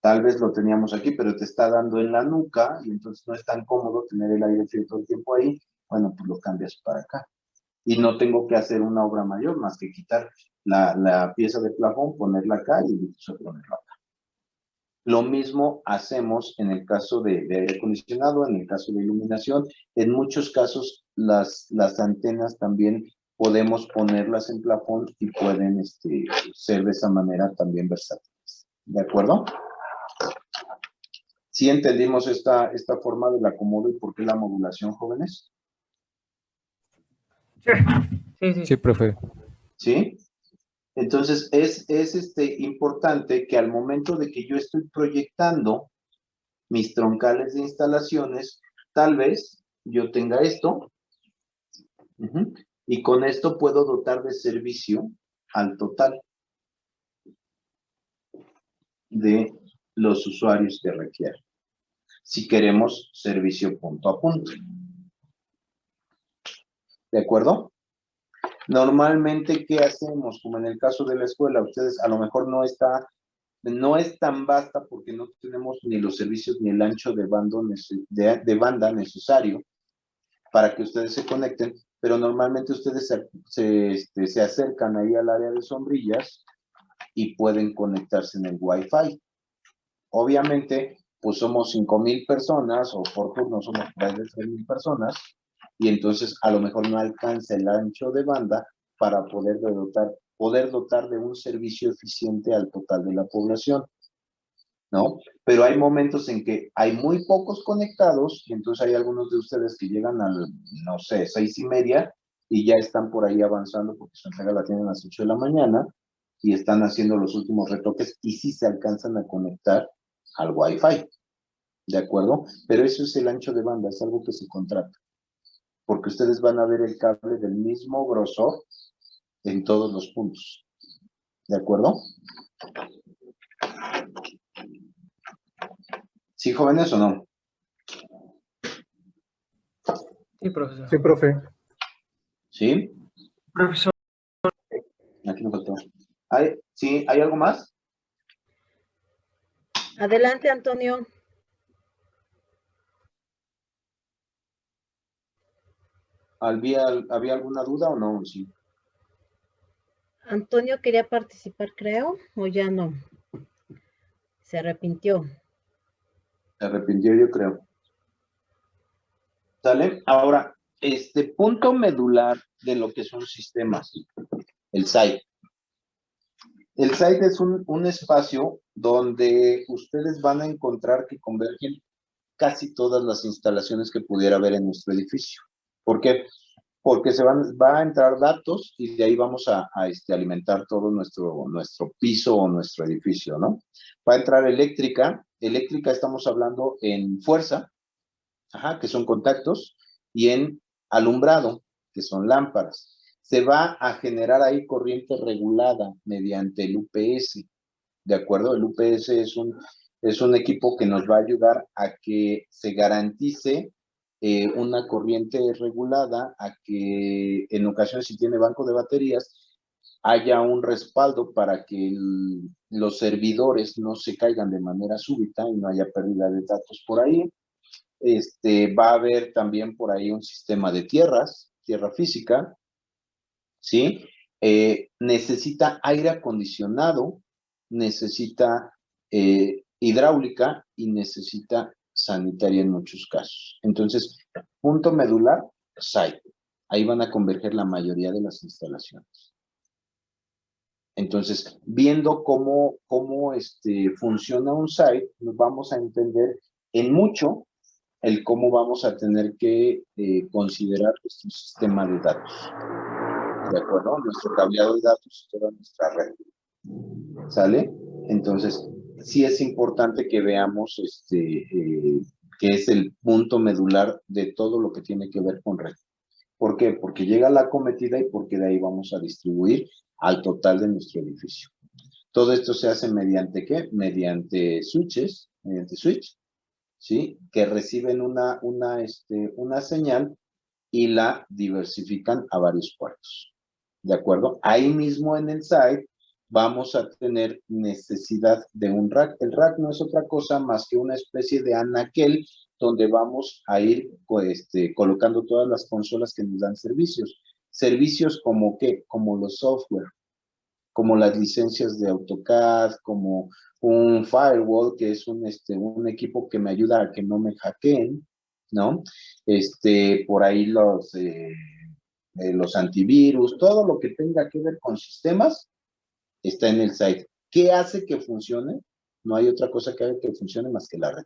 Tal vez lo teníamos aquí, pero te está dando en la nuca y entonces no es tan cómodo tener el aire frío todo el tiempo ahí. Bueno, pues lo cambias para acá. Y no tengo que hacer una obra mayor más que quitar la pieza de plafón, ponerla acá y el difusor ponerlo acá. Lo mismo hacemos en el caso de aire acondicionado, en el caso de iluminación. En muchos casos las antenas también podemos ponerlas en plafón y pueden ser de esa manera también versátiles. ¿De acuerdo? ¿Sí entendimos esta forma del acomodo y por qué la modulación, jóvenes? Sí, profe. ¿Sí? Entonces, es importante que al momento de que yo estoy proyectando mis troncales de instalaciones, tal vez yo tenga esto, y con esto puedo dotar de servicio al total de los usuarios que requieran, si queremos servicio punto a punto. ¿De acuerdo? Normalmente, ¿qué hacemos? Como en el caso de la escuela, ustedes a lo mejor no es tan vasta porque no tenemos ni los servicios ni el ancho de banda necesario para que ustedes se conecten, pero normalmente ustedes se acercan ahí al área de sombrillas y pueden conectarse en el Wi-Fi. Obviamente, pues somos 5,000 personas o por turno somos más de 3,000 personas y entonces a lo mejor no alcanza el ancho de banda para poder dotar de un servicio eficiente al total de la población, ¿no? Pero hay momentos en que hay muy pocos conectados y entonces hay algunos de ustedes que llegan no sé, 6:30 y ya están por ahí avanzando porque su entrega la tienen a las 8 de la mañana y están haciendo los últimos retoques y sí se alcanzan a conectar al Wi-Fi, ¿de acuerdo? Pero eso es el ancho de banda, es algo que se contrata, porque ustedes van a ver el cable del mismo grosor en todos los puntos, ¿de acuerdo? ¿Sí, jóvenes, o no? Sí, profesor. Sí, profe. ¿Sí? Profesor. Aquí nos faltó. ¿Sí? ¿Hay algo más? Adelante, Antonio. ¿Había alguna duda o no? Sí. Antonio quería participar, creo, o ya no. Se arrepintió. Se arrepintió, yo creo. ¿Sale? Ahora, punto medular de lo que son sistemas, el site. El site es un espacio donde ustedes van a encontrar que convergen casi todas las instalaciones que pudiera haber en nuestro edificio. ¿Por qué? Porque va a entrar datos y de ahí vamos a alimentar todo nuestro piso o nuestro edificio, ¿no? Va a entrar eléctrica. Eléctrica estamos hablando en fuerza, que son contactos, y en alumbrado, que son lámparas. Se va a generar ahí corriente regulada mediante el UPS, ¿de acuerdo? El UPS es un equipo que nos va a ayudar a que se garantice una corriente regulada, a que en ocasiones, si tiene banco de baterías, haya un respaldo para que los servidores no se caigan de manera súbita y no haya pérdida de datos por ahí. Va a haber también por ahí un sistema de tierra física, ¿sí? Necesita aire acondicionado, necesita hidráulica y necesita sanitaria en muchos casos. Entonces, punto medular, site. Ahí van a converger la mayoría de las instalaciones. Entonces, viendo cómo funciona un site, nos vamos a entender en mucho el cómo vamos a tener que considerar nuestro sistema de datos. ¿De acuerdo? Nuestro cableado de datos y toda nuestra red. ¿Sale? Entonces, sí es importante que veamos que es el punto medular de todo lo que tiene que ver con red. ¿Por qué? Porque llega la acometida y porque de ahí vamos a distribuir al total de nuestro edificio. Todo esto se hace mediante ¿qué? Mediante switches, mediante switch, ¿sí? Que reciben una señal y la diversifican a varios cuartos. ¿De acuerdo? Ahí mismo en el site vamos a tener necesidad de un rack. El rack no es otra cosa más que una especie de anaquel donde vamos a ir colocando todas las consolas que nos dan servicios. Servicios como ¿qué? Como los software, como las licencias de AutoCAD, como un firewall, que es un equipo que me ayuda a que no me hackeen, ¿no? Por ahí los antivirus, todo lo que tenga que ver con sistemas está en el site. ¿Qué hace que funcione? No hay otra cosa que haga que funcione más que la red,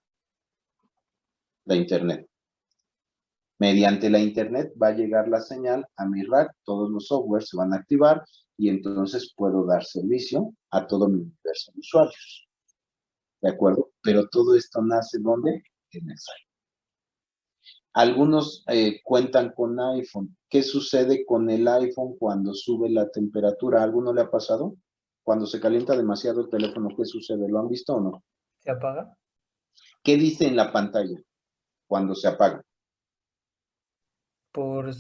la internet. Mediante la internet va a llegar la señal a mi rack, todos los softwares se van a activar y entonces puedo dar servicio a todo mi universo de usuarios. ¿De acuerdo? Pero todo esto nace ¿dónde? En el site. Algunos cuentan con iPhone. ¿Qué sucede con el iPhone cuando sube la temperatura? ¿A alguno le ha pasado? Cuando se calienta demasiado el teléfono, ¿qué sucede? ¿Lo han visto o no? ¿Se apaga? ¿Qué dice en la pantalla cuando se apaga? Por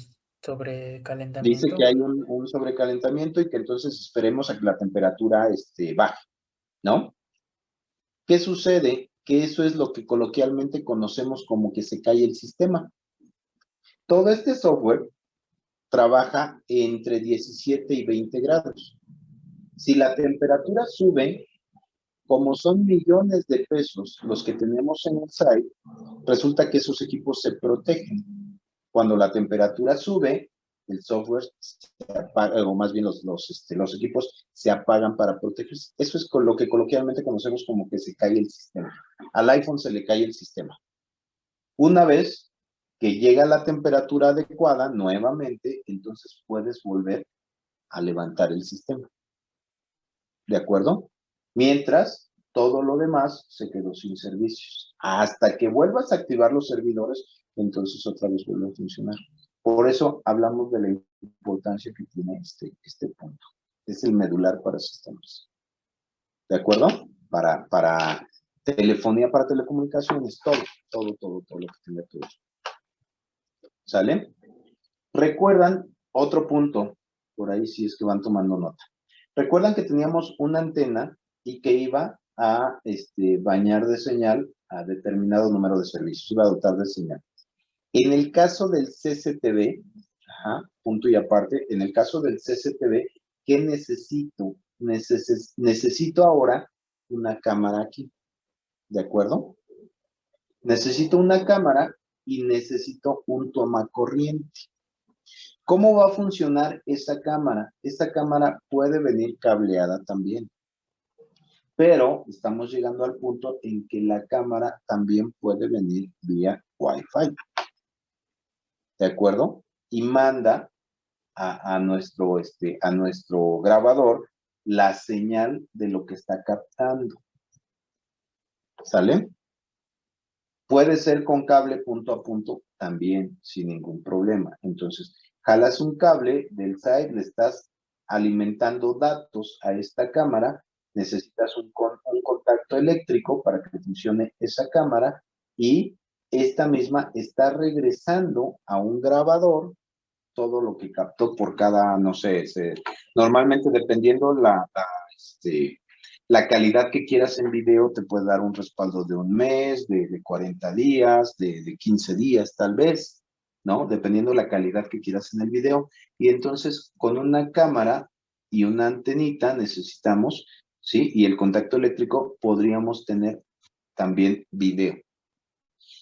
sobrecalentamiento. Dice que hay un sobrecalentamiento y que entonces esperemos a que la temperatura baje, ¿no? ¿Qué sucede? Que eso es lo que coloquialmente conocemos como que se cae el sistema. Todo este software trabaja entre 17 y 20 grados. Si la temperatura sube, como son millones de pesos los que tenemos en el site, resulta que esos equipos se protegen. Cuando la temperatura sube, el software se apaga, o más bien los equipos se apagan para protegerse. Eso es con lo que coloquialmente conocemos como que se cae el sistema. Al iPhone se le cae el sistema. Una vez que llega la temperatura adecuada, nuevamente, entonces puedes volver a levantar el sistema. ¿De acuerdo? Mientras, todo lo demás se quedó sin servicios. Hasta que vuelvas a activar los servidores, entonces otra vez vuelve a funcionar. Por eso hablamos de la importancia que tiene este punto. Es el medular para sistemas. ¿De acuerdo? Para telefonía, para telecomunicaciones, todo lo que tenga todo. ¿Sale? Recuerdan otro punto, por ahí sí es que van tomando nota. Recuerdan que teníamos una antena y que iba a bañar de señal a determinado número de servicios, iba a dotar de señal. En el caso del CCTV, Ajá, punto y aparte. En el caso del CCTV, ¿qué necesito? Necesito ahora una cámara aquí, ¿de acuerdo? Necesito una cámara y necesito un tomacorriente. ¿Cómo va a funcionar esa cámara? Esta cámara puede venir cableada también, pero estamos llegando al punto en que la cámara también puede venir vía Wi-Fi, ¿de acuerdo? Y manda a nuestro grabador la señal de lo que está captando, ¿sale? Puede ser con cable punto a punto también, sin ningún problema. Entonces, jalas un cable del site, le estás alimentando datos a esta cámara, necesitas un contacto eléctrico para que funcione esa cámara y esta misma está regresando a un grabador todo lo que captó por cada, no sé, normalmente dependiendo la calidad que quieras en video, te puede dar un respaldo de un mes, de 40 días, de 15 días tal vez, ¿no? Dependiendo la calidad que quieras en el video. Y entonces con una cámara y una antenita necesitamos, ¿sí? Y el contacto eléctrico podríamos tener también video.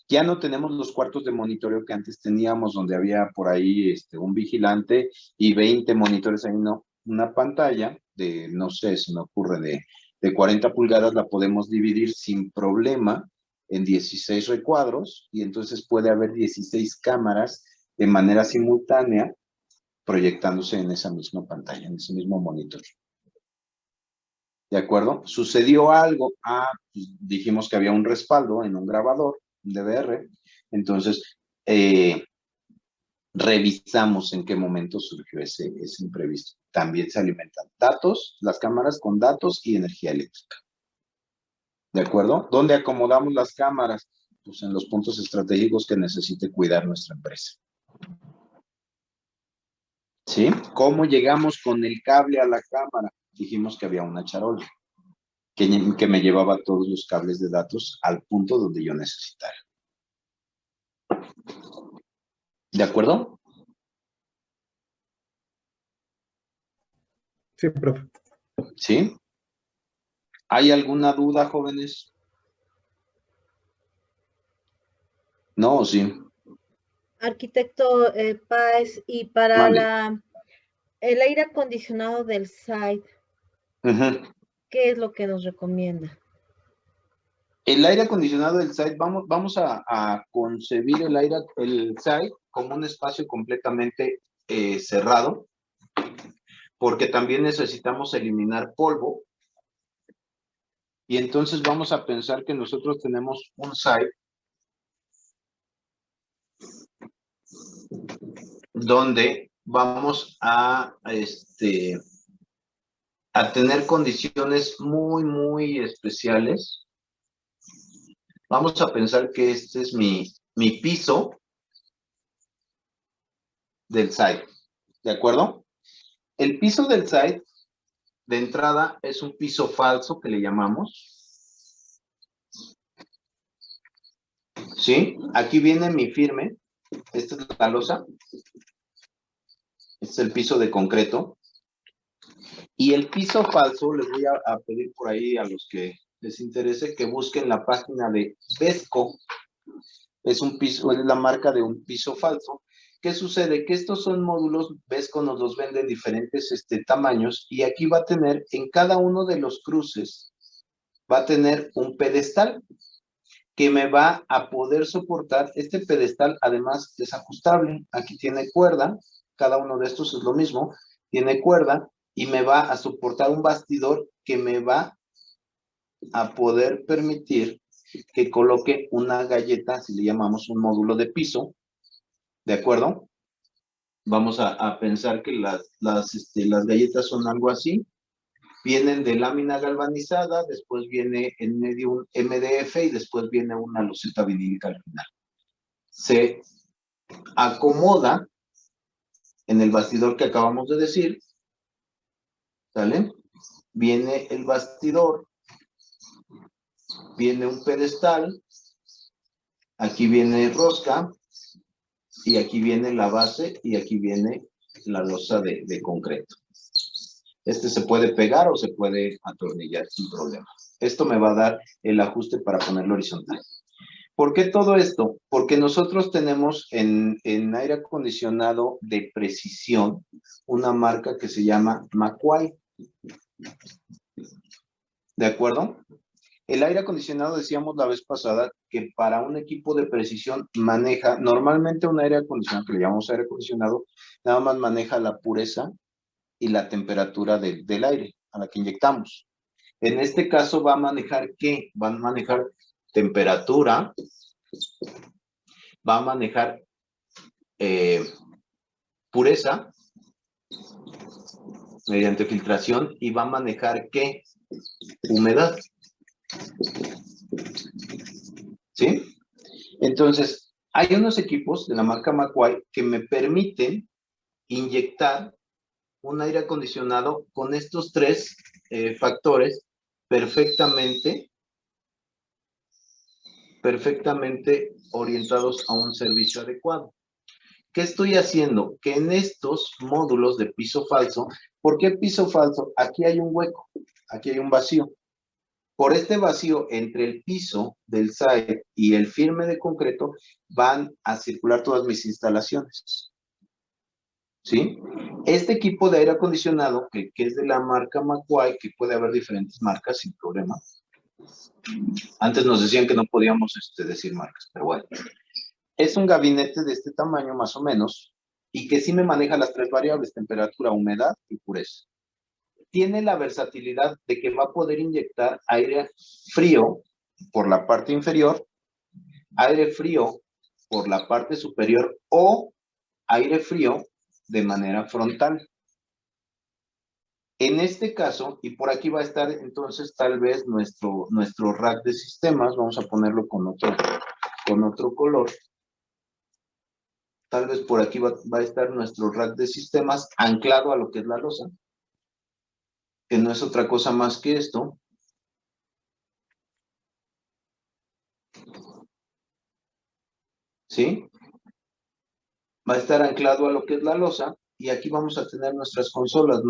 Ya no tenemos los cuartos de monitoreo que antes teníamos, donde había por ahí un vigilante y 20 monitores ahí, no. Una pantalla de, no sé, se me ocurre, de 40 pulgadas, la podemos dividir sin problema en 16 recuadros y entonces puede haber 16 cámaras de manera simultánea proyectándose en esa misma pantalla, en ese mismo monitor. ¿De acuerdo? Sucedió algo, pues dijimos que había un respaldo en un grabador, un DVR, entonces revisamos en qué momento surgió ese imprevisto. También se alimentan datos, las cámaras con datos y energía eléctrica. ¿De acuerdo? ¿Dónde acomodamos las cámaras? Pues en los puntos estratégicos que necesite cuidar nuestra empresa. ¿Sí? ¿Cómo llegamos con el cable a la cámara? Dijimos que había una charola que me llevaba todos los cables de datos al punto donde yo necesitara. ¿De acuerdo? Sí, profe. ¿Sí? ¿Hay alguna duda, jóvenes? No, sí. Arquitecto Páez, y para Mande. el aire acondicionado del site, ¿qué es lo que nos recomienda? El aire acondicionado del site, vamos a concebir el site como un espacio completamente cerrado, porque también necesitamos eliminar polvo. Y entonces vamos a pensar que nosotros tenemos un site donde vamos a tener condiciones muy, muy especiales. Vamos a pensar que este es mi piso del site, ¿de acuerdo? El piso del site, de entrada, es un piso falso que le llamamos. ¿Sí? Aquí viene mi firme. Esta es la losa. Este es el piso de concreto. Y el piso falso, les voy a pedir por ahí a los que les interese que busquen la página de Vesco. Es un piso, es la marca de un piso falso. ¿Qué sucede? Que estos son módulos, Vesco nos los vende en diferentes tamaños y aquí va a tener, en cada uno de los cruces, va a tener un pedestal que me va a poder soportar. Este pedestal además es ajustable. Aquí tiene cuerda, cada uno de estos es lo mismo, tiene cuerda y me va a soportar un bastidor que me va a poder permitir que coloque una galleta, si le llamamos un módulo de piso, ¿de acuerdo? Vamos a pensar que las galletas son algo así. Vienen de lámina galvanizada, después viene en medio un MDF y después viene una loseta vinílica al final. Se acomoda en el bastidor que acabamos de decir, ¿sale? Viene el bastidor, viene un pedestal, aquí viene rosca, y aquí viene la base y aquí viene la losa de concreto. Este se puede pegar o se puede atornillar sin problema. Esto me va a dar el ajuste para ponerlo horizontal. ¿Por qué todo esto? Porque nosotros tenemos en aire acondicionado de precisión una marca que se llama Macquay. ¿De acuerdo? El aire acondicionado, decíamos la vez pasada, que para un equipo de precisión maneja, normalmente un aire acondicionado, que le llamamos aire acondicionado, nada más maneja la pureza y la temperatura del aire a la que inyectamos. En este caso va a manejar ¿qué? Va a manejar temperatura, va a manejar pureza mediante filtración y va a manejar ¿qué? Humedad. ¿Sí? Entonces, hay unos equipos de la marca Macquay que me permiten inyectar un aire acondicionado con estos tres factores perfectamente orientados a un servicio adecuado. ¿Qué estoy haciendo? Que en estos módulos de piso falso, ¿por qué piso falso? Aquí hay un hueco, aquí hay un vacío. Por este vacío entre el piso del site y el firme de concreto van a circular todas mis instalaciones. ¿Sí? Este equipo de aire acondicionado, que es de la marca Macquay, que puede haber diferentes marcas sin problema. Antes nos decían que no podíamos decir marcas, pero bueno. Es un gabinete de este tamaño más o menos y que sí me maneja las tres variables, temperatura, humedad y pureza. Tiene la versatilidad de que va a poder inyectar aire frío por la parte inferior, aire frío por la parte superior o aire frío de manera frontal. En este caso, y por aquí va a estar entonces tal vez nuestro rack de sistemas, vamos a ponerlo con otro color. Tal vez por aquí va a estar nuestro rack de sistemas anclado a lo que es la losa, que no es otra cosa más que esto. ¿Sí? Va a estar anclado a lo que es la losa y aquí vamos a tener nuestras consolas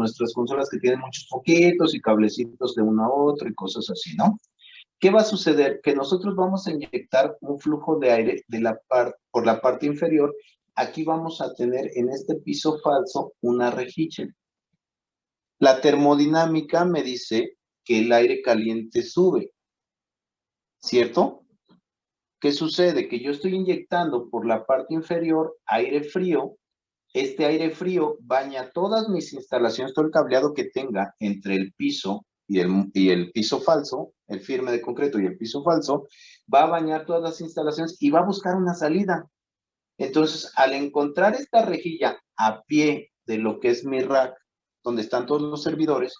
que tienen muchos foquitos y cablecitos de uno a otro y cosas así, ¿no? ¿Qué va a suceder? Que nosotros vamos a inyectar un flujo de aire por la parte inferior. Aquí vamos a tener en este piso falso una rejilla. La termodinámica me dice que el aire caliente sube, ¿cierto? ¿Qué sucede? Que yo estoy inyectando por la parte inferior aire frío. Este aire frío baña todas mis instalaciones, todo el cableado que tenga entre el piso y el piso falso, el firme de concreto y el piso falso, va a bañar todas las instalaciones y va a buscar una salida. Entonces, al encontrar esta rejilla a pie de lo que es mi rack, donde están todos los servidores,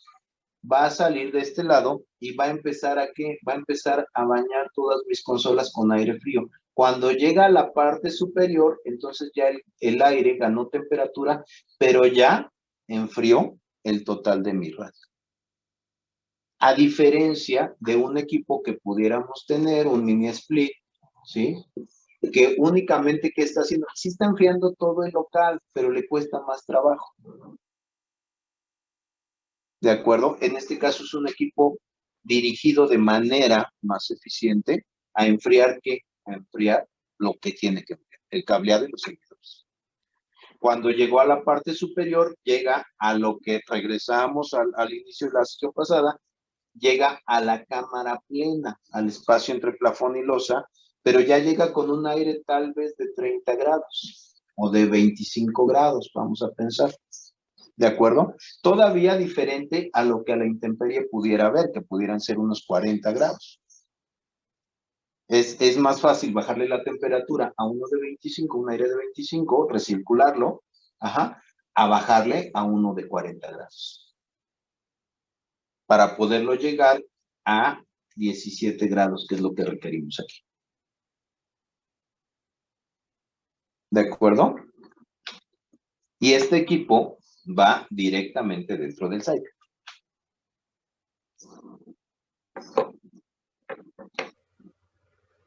va a salir de este lado y va a empezar a ¿qué? Va a empezar a bañar todas mis consolas con aire frío. Cuando llega a la parte superior, entonces ya el aire ganó temperatura, pero ya enfrió el total de mi rack. A diferencia de un equipo que pudiéramos tener, un mini split, ¿sí? Que únicamente, ¿qué está haciendo? Sí está enfriando todo el local, pero le cuesta más trabajo. ¿De acuerdo? En este caso es un equipo dirigido de manera más eficiente a enfriar ¿qué? A enfriar lo que tiene que enfriar, el cableado y los servidores. Cuando llegó a la parte superior, llega a lo que regresamos al inicio de la sesión pasada, llega a la cámara plena, al espacio entre plafón y losa, pero ya llega con un aire tal vez de 30 grados o de 25 grados, vamos a pensar. ¿De acuerdo? Todavía diferente a lo que a la intemperie pudiera haber, que pudieran ser unos 40 grados. Es más fácil bajarle la temperatura a uno de 25, un aire de 25, recircularlo, a bajarle a uno de 40 grados. Para poderlo llegar a 17 grados, que es lo que requerimos aquí. ¿De acuerdo? Y este equipo va directamente dentro del site.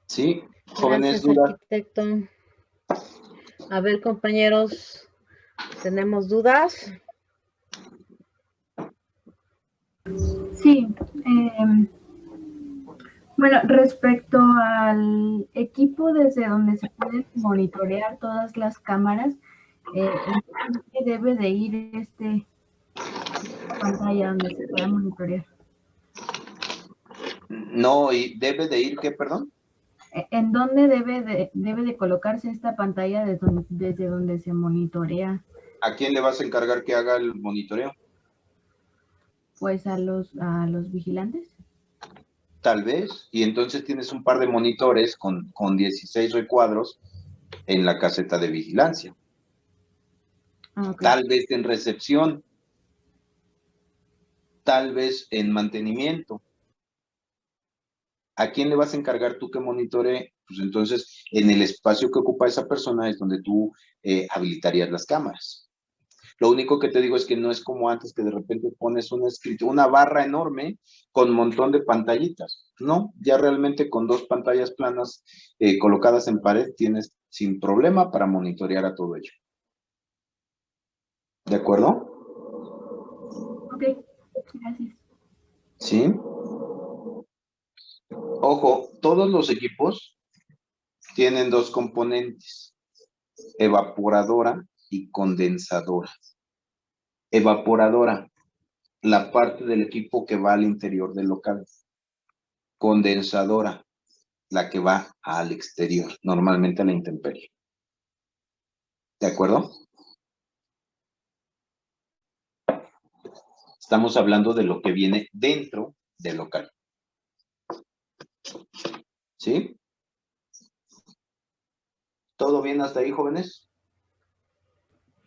¿Sí? Jóvenes, Gracias, dudas. arquitecto. A ver, compañeros, ¿tenemos dudas? Sí. Bueno, respecto al equipo desde donde se pueden monitorear todas las cámaras, ¿en qué debe de ir esta pantalla donde se pueda monitorear? No, y debe de ir, ¿qué, perdón? ¿En dónde debe de colocarse esta pantalla desde donde se monitorea? ¿A quién le vas a encargar que haga el monitoreo? Pues a los vigilantes. Tal vez, y entonces tienes un par de monitores con 16 recuadros en la caseta de vigilancia. Okay. Tal vez en recepción, tal vez en mantenimiento. ¿A quién le vas a encargar tú que monitoree? Pues entonces, en el espacio que ocupa esa persona es donde tú habilitarías las cámaras. Lo único que te digo es que no es como antes que de repente pones una barra enorme con un montón de pantallitas. No, ya realmente con 2 pantallas planas colocadas en pared tienes sin problema para monitorear a todo ello. ¿De acuerdo? Ok, gracias. Sí. Ojo, todos los equipos tienen 2 componentes, evaporadora y condensadora. Evaporadora, la parte del equipo que va al interior del local. Condensadora, la que va al exterior, normalmente a la intemperie. ¿De acuerdo? Estamos hablando de lo que viene dentro del local. ¿Sí? ¿Todo bien hasta ahí, jóvenes?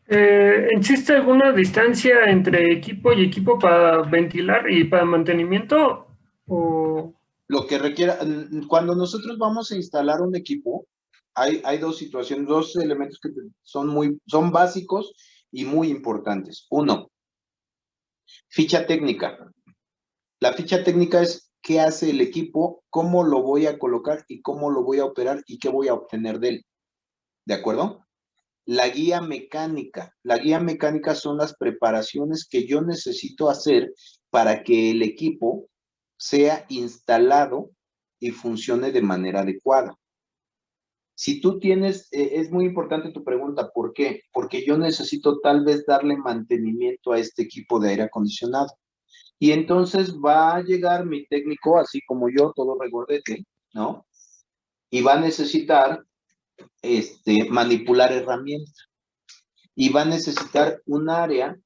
¿Existe alguna distancia entre equipo y equipo para ventilar y para mantenimiento? ¿O Lo que requiera, cuando nosotros vamos a instalar un equipo, hay 2 situaciones, 2 elementos que son básicos y muy importantes. Uno, ficha técnica. La ficha técnica es qué hace el equipo, cómo lo voy a colocar y cómo lo voy a operar y qué voy a obtener de él. ¿De acuerdo? La guía mecánica. La guía mecánica son las preparaciones que yo necesito hacer para que el equipo sea instalado y funcione de manera adecuada. Si tú tienes, es muy importante tu pregunta, ¿por qué? Porque yo necesito tal vez darle mantenimiento a este equipo de aire acondicionado. Y entonces va a llegar mi técnico, así como yo, todo regordete, ¿no? Y va a necesitar manipular herramientas. Y va a necesitar un área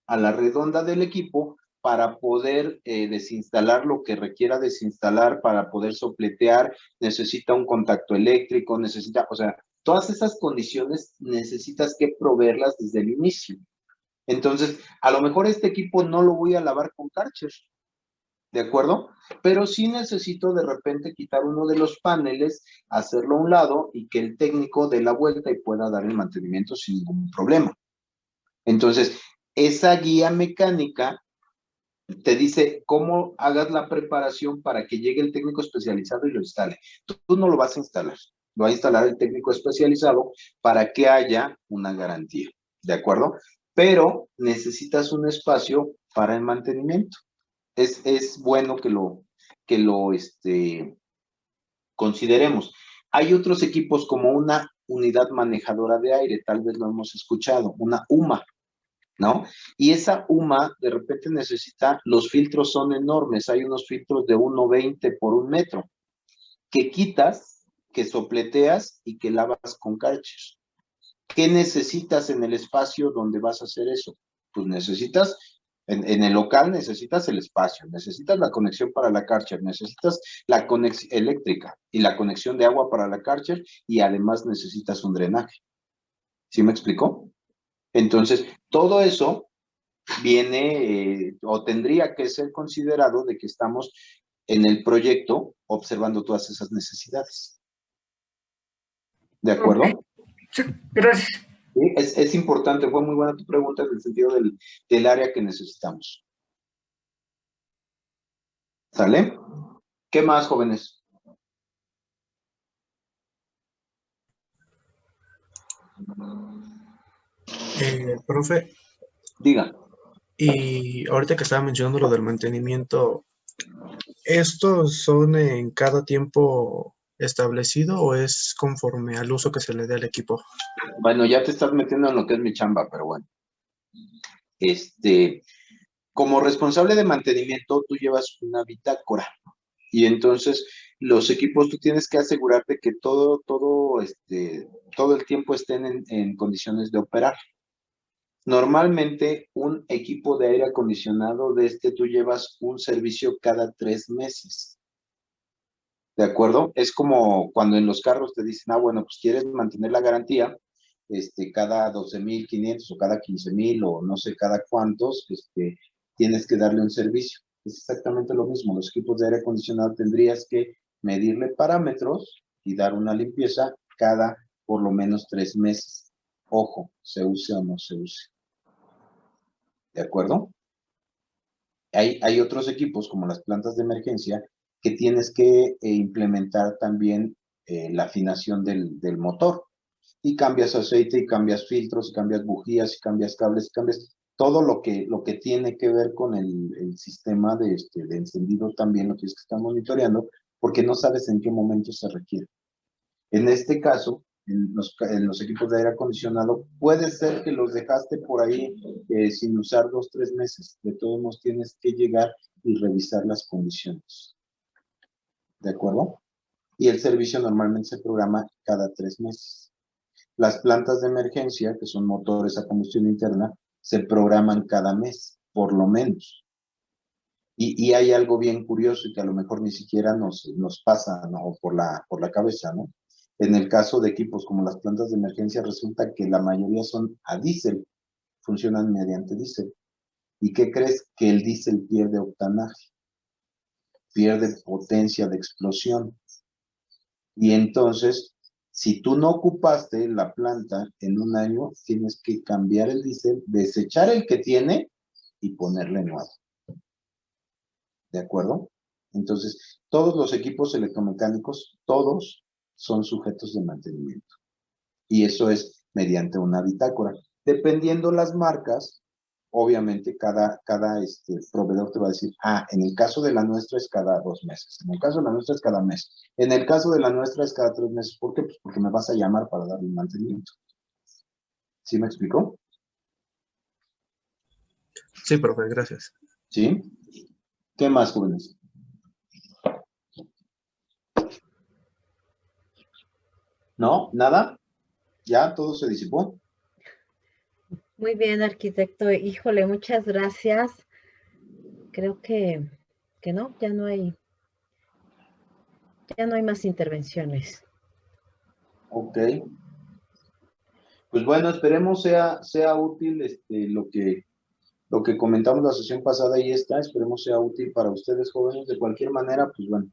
a la redonda del equipo para poder desinstalar lo que requiera desinstalar, para poder sopletear, necesita un contacto eléctrico, o sea, todas esas condiciones necesitas que proveerlas desde el inicio. Entonces, a lo mejor este equipo no lo voy a lavar con Karcher, ¿de acuerdo? Pero sí necesito de repente quitar uno de los paneles, hacerlo a un lado y que el técnico dé la vuelta y pueda dar el mantenimiento sin ningún problema. Entonces, esa guía mecánica te dice cómo hagas la preparación para que llegue el técnico especializado y lo instale. Tú no lo vas a instalar, lo va a instalar el técnico especializado para que haya una garantía, ¿de acuerdo? Pero necesitas un espacio para el mantenimiento. Es bueno que lo consideremos. Hay otros equipos como una unidad manejadora de aire, tal vez lo hemos escuchado, una UMA, ¿no? Y esa UMA de repente los filtros son enormes, hay unos filtros de 1.20 por 1 metro, que quitas, que sopleteas y que lavas con Karcher. ¿Qué necesitas en el espacio donde vas a hacer eso? Pues necesitas, en el local necesitas el espacio, necesitas la conexión para la Karcher, necesitas la conexión eléctrica y la conexión de agua para la Karcher y además necesitas un drenaje. ¿Sí me explicó? Entonces, todo eso viene o tendría que ser considerado de que estamos en el proyecto observando todas esas necesidades. ¿De acuerdo? Sí, gracias. Sí, es importante, fue muy buena tu pregunta en el sentido del área que necesitamos. ¿Sale? ¿Qué más, jóvenes? Profe, Diga. y ahorita que estaba mencionando lo del mantenimiento, ¿estos son en cada tiempo establecido o es conforme al uso que se le dé al equipo? Bueno, ya te estás metiendo en lo que es mi chamba, pero bueno. Como responsable de mantenimiento, tú llevas una bitácora. Y entonces, los equipos, tú tienes que asegurarte que todo el tiempo estén en condiciones de operar. Normalmente, un equipo de aire acondicionado tú llevas un servicio cada 3 meses. ¿De acuerdo? Es como cuando en los carros te dicen, bueno, pues quieres mantener la garantía, cada 12,500 o cada 15,000 o no sé cada cuántos, tienes que darle un servicio. Es exactamente lo mismo. Los equipos de aire acondicionado tendrías que medirle parámetros y dar una limpieza cada por lo menos 3 meses. Ojo, se use o no se use. ¿De acuerdo? Hay otros equipos como las plantas de emergencia que tienes que implementar también la afinación del motor. Y cambias aceite, y cambias filtros, y cambias bujías, y cambias cables, y cambias todo lo que tiene que ver con el sistema de encendido también lo tienes que estar monitoreando, porque no sabes en qué momento se requiere. En este caso, en los equipos de aire acondicionado, puede ser que los dejaste por ahí sin usar 2, 3 meses. De todos modos, tienes que llegar y revisar las condiciones. ¿De acuerdo? Y el servicio normalmente se programa cada 3 meses. Las plantas de emergencia, que son motores a combustión interna, se programan cada mes, por lo menos. Y hay algo bien curioso y que a lo mejor ni siquiera nos pasa, ¿no?, por la cabeza, ¿no? En el caso de equipos como las plantas de emergencia, resulta que la mayoría son a diésel, funcionan mediante diésel. ¿Y qué crees? Que el diésel pierde octanaje, pierde potencia de explosión. Y entonces, si tú no ocupaste la planta en un año, tienes que cambiar el diésel, desechar el que tiene y ponerle nuevo. ¿De acuerdo? Entonces, todos los equipos electromecánicos, todos son sujetos de mantenimiento. Y eso es mediante una bitácora. Dependiendo las marcas, obviamente cada proveedor te va a decir, en el caso de la nuestra es cada 2 meses, en el caso de la nuestra es cada mes, en el caso de la nuestra es cada 3 meses. ¿Por qué? Pues porque me vas a llamar para darle un mantenimiento. ¿Sí me explicó? Sí, profe, gracias. ¿Sí? ¿Qué más, jóvenes? ¿No? ¿Nada? ¿Ya todo se disipó? Muy bien, arquitecto. Híjole, muchas gracias. Creo que no, ya no hay más intervenciones. Ok. Pues bueno, esperemos sea útil lo que comentamos la sesión pasada y esperemos sea útil para ustedes, jóvenes. De cualquier manera, pues bueno,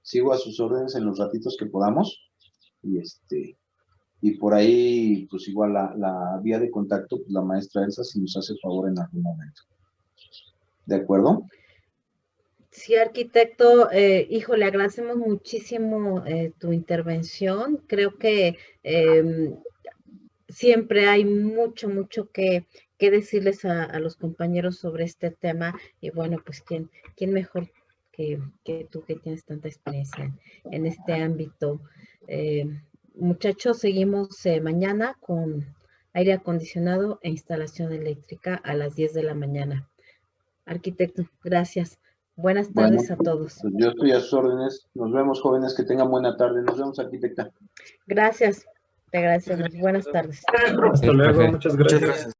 sigo a sus órdenes en los ratitos que podamos. Y por ahí, pues igual la vía de contacto, pues la maestra Elsa, si nos hace favor en algún momento. ¿De acuerdo? Sí, arquitecto, le agradecemos muchísimo tu intervención. Creo que siempre hay mucho que decirles a los compañeros sobre este tema. Y bueno, pues quién mejor que tú, que tienes tanta experiencia en este ámbito. Muchachos, seguimos mañana con aire acondicionado e instalación eléctrica a las 10 de la mañana. Arquitecto, gracias. Buenas tardes a todos. Pues yo estoy a sus órdenes. Nos vemos, jóvenes, que tengan buena tarde. Nos vemos, arquitecta. Gracias. Te agradecemos. Buenas tardes. Hasta luego. Muchas gracias.